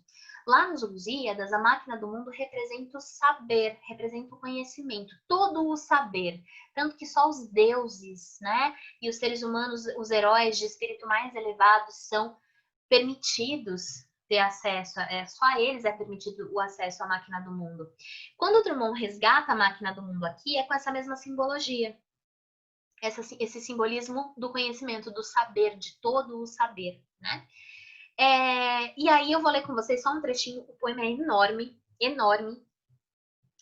Lá nos Lusíadas, a máquina do mundo representa o saber, representa o conhecimento, todo o saber. Tanto que só os deuses, né? E os seres humanos, os heróis de espírito mais elevado, são permitidos ter acesso, só a eles é permitido o acesso à máquina do mundo. Quando o Drummond resgata a máquina do mundo aqui, é com essa mesma simbologia. Esse simbolismo do conhecimento, do saber, de todo o saber, né? E aí eu vou ler com vocês só um trechinho, o poema é enorme, enorme.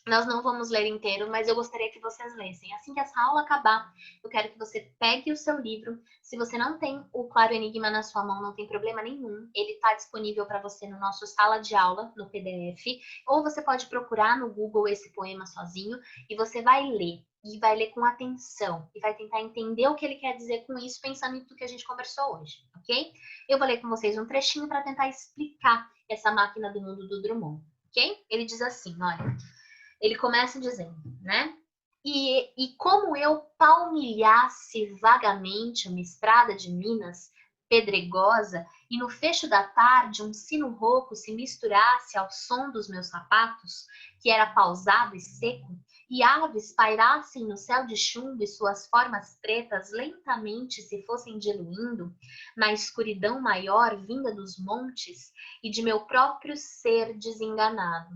Nós não vamos ler inteiro, mas eu gostaria que vocês lessem. Assim que essa aula acabar, eu quero que você pegue o seu livro. Se você não tem o Claro Enigma na sua mão, não tem problema nenhum. Ele está disponível para você no nosso sala de aula, no PDF. Ou você pode procurar no Google esse poema sozinho e você vai ler. E vai ler com atenção. E vai tentar entender o que ele quer dizer com isso, pensando em tudo que a gente conversou hoje, ok? Eu vou ler com vocês um trechinho para tentar explicar essa máquina do mundo do Drummond, ok? Ele diz assim, olha... Ele começa dizendo, né? E como eu palmilhasse vagamente uma estrada de Minas pedregosa e no fecho da tarde um sino rouco se misturasse ao som dos meus sapatos, que era pausado e seco, e aves pairassem no céu de chumbo e suas formas pretas lentamente se fossem diluindo na escuridão maior vinda dos montes e de meu próprio ser desenganado.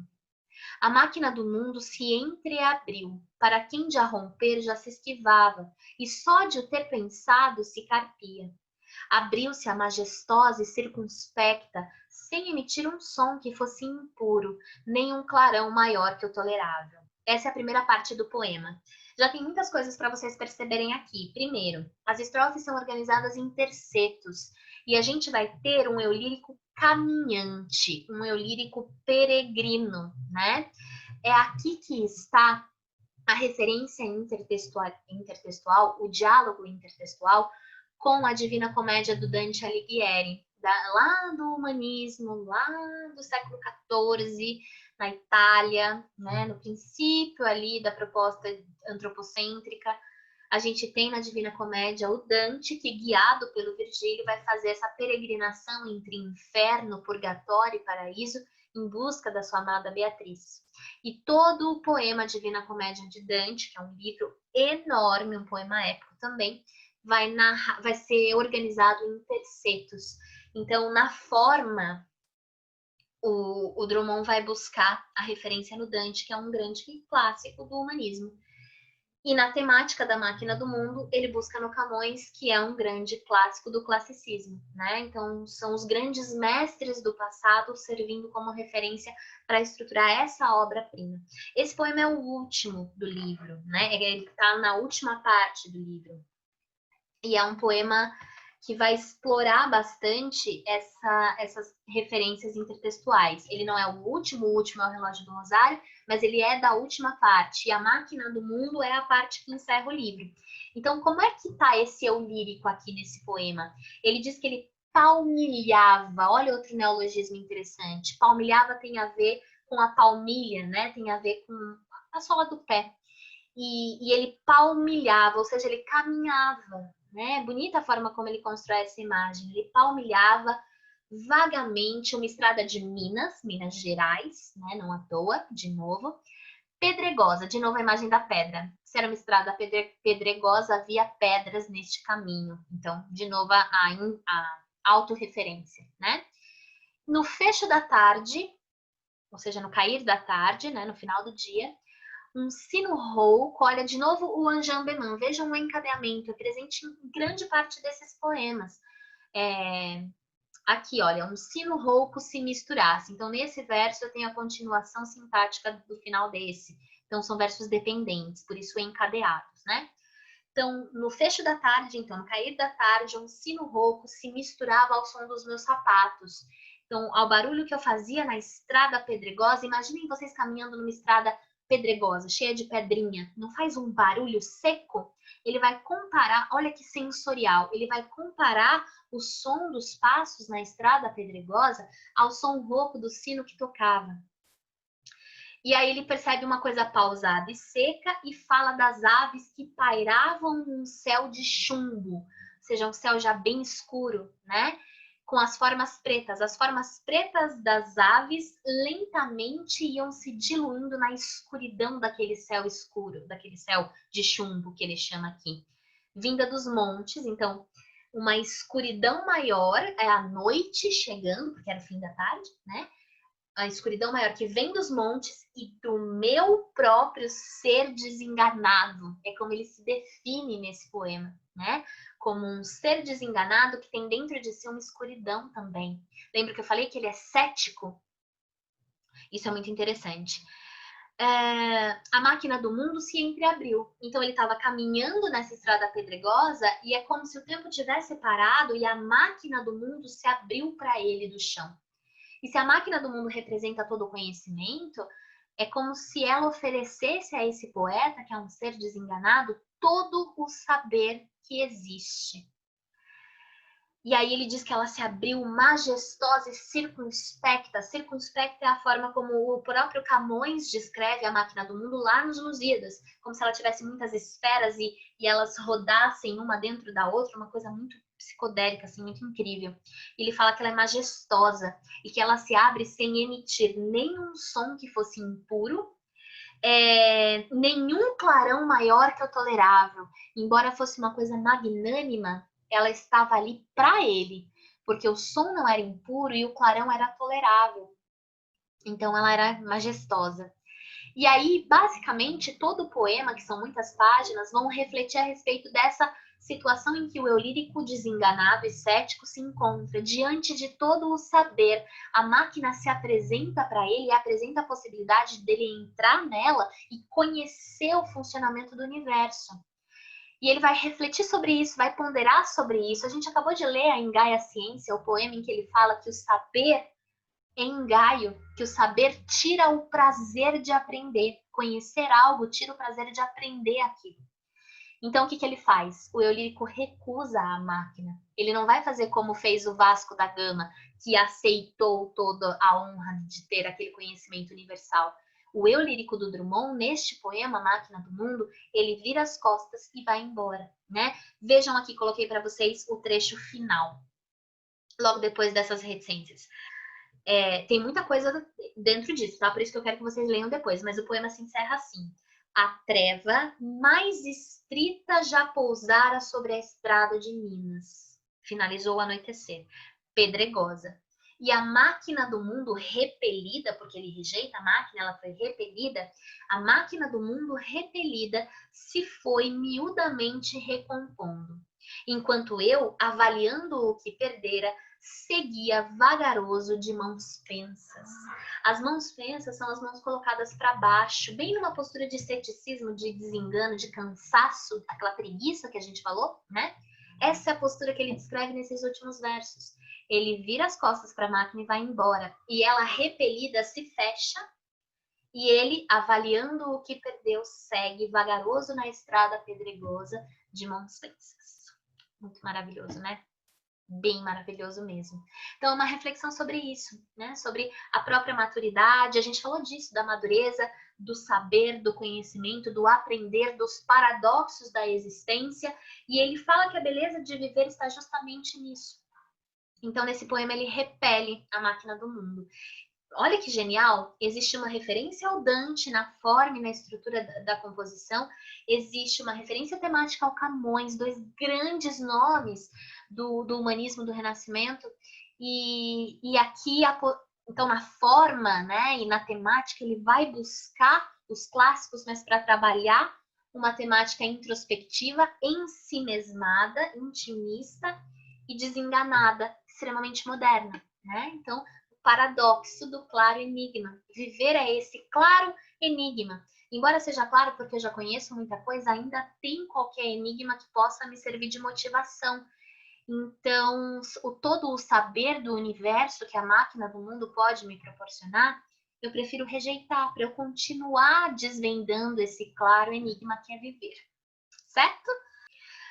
A máquina do mundo se entreabriu, para quem de a romper já se esquivava, e só de o ter pensado se carpia. Abriu-se a majestosa e circunspecta, sem emitir um som que fosse impuro, nem um clarão maior que o tolerável. Essa é a primeira parte do poema. Já tem muitas coisas para vocês perceberem aqui. Primeiro, as estrofes são organizadas em tercetos, e a gente vai ter um eu lírico caminhante, um eu lírico peregrino, né? É aqui que está a referência intertextual, o diálogo intertextual com a Divina Comédia do Dante Alighieri, lá do humanismo, lá do século XIV, na Itália, né, no princípio ali da proposta antropocêntrica, A gente tem na Divina Comédia o Dante, que guiado pelo Virgílio vai fazer essa peregrinação entre inferno, purgatório e paraíso em busca da sua amada Beatriz. E todo o poema Divina Comédia de Dante, que é um livro enorme, um poema épico também, vai ser organizado em tercetos. Então, na forma, o Drummond vai buscar a referência no Dante, que é um grande clássico do humanismo. E na temática da Máquina do Mundo, ele busca no Camões, que é um grande clássico do classicismo, né? Então, são os grandes mestres do passado servindo como referência para estruturar essa obra-prima. Esse poema é o último do livro, né? Ele está na última parte do livro. E é um poema que vai explorar bastante essas referências intertextuais. Ele não é o último é o Relógio do Rosário, mas ele é da última parte. E a Máquina do Mundo é a parte que encerra o livro. Então, como é que está esse eu lírico aqui nesse poema? Ele diz que ele palmilhava. Olha outro neologismo interessante. Palmilhava tem a ver com a palmilha, né? Tem a ver com a sola do pé. E ele palmilhava, ou seja, ele caminhava, né? Bonita a forma como ele constrói essa imagem. Ele palmilhava vagamente uma estrada de Minas Gerais, né? Não à toa, de novo. Pedregosa, de novo a imagem da pedra. Se era uma estrada pedregosa, havia pedras neste caminho. Então, de novo a autorreferência, né? No fecho da tarde, ou seja, no cair da tarde, né? No final do dia, um sino rouco, olha de novo o Anjambeman, vejam o encadeamento, é presente em grande parte desses poemas. Aqui, olha, um sino rouco se misturasse. Então, nesse verso eu tenho a continuação sintática do final desse. Então, são versos dependentes, por isso encadeados, né? Então, no fecho da tarde, então, no cair da tarde, um sino rouco se misturava ao som dos meus sapatos. Então, ao barulho que eu fazia na estrada pedregosa, imaginem vocês caminhando numa estrada pedregosa, cheia de pedrinha, não faz um barulho seco? Ele vai comparar, olha que sensorial, ele vai comparar o som dos passos na estrada pedregosa ao som rouco do sino que tocava. E aí ele percebe uma coisa pausada e seca e fala das aves que pairavam num céu de chumbo, ou seja, um céu já bem escuro, né? Com as formas pretas. As formas pretas das aves lentamente iam se diluindo na escuridão daquele céu escuro, daquele céu de chumbo que ele chama aqui. Vinda dos montes, então, uma escuridão maior, é a noite chegando, porque era o fim da tarde, né? A escuridão maior que vem dos montes e do meu próprio ser desenganado. É como ele se define nesse poema, né? Como um ser desenganado que tem dentro de si uma escuridão também. Lembra que eu falei que ele é cético? Isso é muito interessante. A máquina do mundo se entreabriu. Então ele estava caminhando nessa estrada pedregosa e é como se o tempo tivesse parado e a máquina do mundo se abriu para ele do chão. E se a máquina do mundo representa todo o conhecimento, é como se ela oferecesse a esse poeta, que é um ser desenganado, todo o saber que existe. E aí ele diz que ela se abriu majestosa e circunspecta. Circunspecta é a forma como o próprio Camões descreve a máquina do mundo lá nos Lusíadas, como se ela tivesse muitas esferas e elas rodassem uma dentro da outra, uma coisa muito psicodélica, assim, muito incrível. Ele fala que ela é majestosa e que ela se abre sem emitir nenhum som que fosse impuro, nenhum clarão maior que o tolerável. Embora fosse uma coisa magnânima, ela estava ali para ele, porque o som não era impuro e o clarão era tolerável. Então ela era majestosa. E aí, basicamente, todo o poema, que são muitas páginas, vão refletir a respeito dessa situação em que o eu lírico desenganado e cético se encontra diante de todo o saber. A máquina se apresenta para ele e apresenta a possibilidade dele entrar nela e conhecer o funcionamento do universo. E ele vai refletir sobre isso, vai ponderar sobre isso. A gente acabou de ler a Engaia Ciência, o poema em que ele fala que o saber é engaio, que o saber tira o prazer de aprender. Conhecer algo tira o prazer de aprender aquilo. Então, o que ele faz? O eu lírico recusa a máquina. Ele não vai fazer como fez o Vasco da Gama, que aceitou toda a honra de ter aquele conhecimento universal. o eu lírico do Drummond, neste poema, Máquina do Mundo, ele vira as costas e vai embora, né? Vejam aqui, coloquei para vocês o trecho final, logo depois dessas reticências. Tem muita coisa dentro disso, tá? Por isso que eu quero que vocês leiam depois, mas o poema se encerra assim. A treva mais estrita já pousara sobre a estrada de Minas. Finalizou o anoitecer. Pedregosa. E a máquina do mundo repelida, porque ele rejeita a máquina, ela foi repelida, a máquina do mundo repelida se foi miudamente recompondo. Enquanto eu, avaliando o que perdera, seguia vagaroso de mãos pensas. As mãos pensas são as mãos colocadas para baixo, bem numa postura de ceticismo, de desengano, de cansaço, aquela preguiça que a gente falou, né? Essa é a postura que ele descreve nesses últimos versos. Ele vira as costas para a máquina e vai embora. E ela, repelida, se fecha. E ele, avaliando o que perdeu, segue vagaroso na estrada pedregosa de mãos pensas. Muito maravilhoso, né? Bem maravilhoso mesmo. Então, é uma reflexão sobre isso, né? Sobre a própria maturidade. A gente falou disso, da madureza, do saber, do conhecimento, do aprender, dos paradoxos da existência. E ele fala que a beleza de viver está justamente nisso. Então, nesse poema, ele repele a máquina do mundo. Olha que genial! Existe uma referência ao Dante na forma e na estrutura da composição. Existe uma referência temática ao Camões, dois grandes nomes do humanismo do Renascimento. E aqui, então, na forma, né, e na temática, ele vai buscar os clássicos, mas para trabalhar uma temática introspectiva, ensimesmada, intimista e desenganada, extremamente moderna, né? Então, o paradoxo do claro enigma. Viver é esse claro enigma. Embora seja claro, porque eu já conheço muita coisa, ainda tem qualquer enigma que possa me servir de motivação. Então, todo o saber do universo que a máquina do mundo pode me proporcionar, eu prefiro rejeitar, para eu continuar desvendando esse claro enigma que é viver. Certo?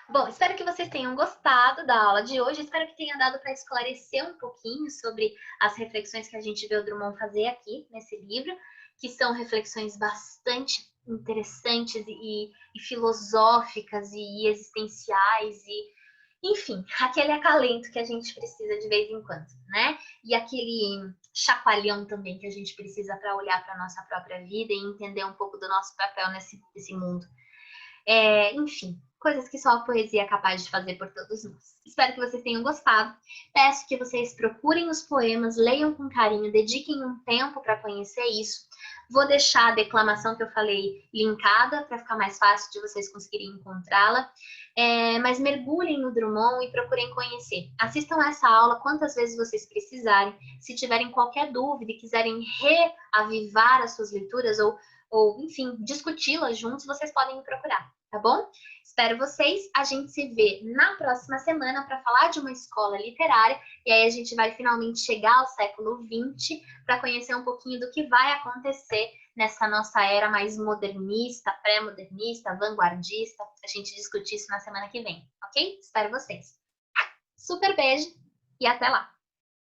Bom, espero que vocês tenham gostado da aula de hoje. Espero que tenha dado para esclarecer um pouquinho sobre as reflexões que a gente vê o Drummond fazer aqui nesse livro, que são reflexões bastante interessantes e filosóficas e existenciais enfim, aquele acalento que a gente precisa de vez em quando, né? E aquele chacoalhão também que a gente precisa para olhar para a nossa própria vida e entender um pouco do nosso papel nesse mundo. Enfim, coisas que só a poesia é capaz de fazer por todos nós. Espero que vocês tenham gostado. Peço que vocês procurem os poemas, leiam com carinho, dediquem um tempo para conhecer isso. Vou deixar a declamação que eu falei linkada para ficar mais fácil de vocês conseguirem encontrá-la. Mas mergulhem no Drummond e procurem conhecer. Assistam essa aula quantas vezes vocês precisarem. Se tiverem qualquer dúvida e quiserem reavivar as suas leituras ou enfim, discuti-las juntos, vocês podem me procurar, tá bom? Espero vocês. A gente se vê na próxima semana para falar de uma escola literária e aí a gente vai finalmente chegar ao século XX para conhecer um pouquinho do que vai acontecer nessa nossa era mais modernista, pré-modernista, vanguardista. A gente discute isso na semana que vem, ok? Espero vocês. Super beijo e até lá!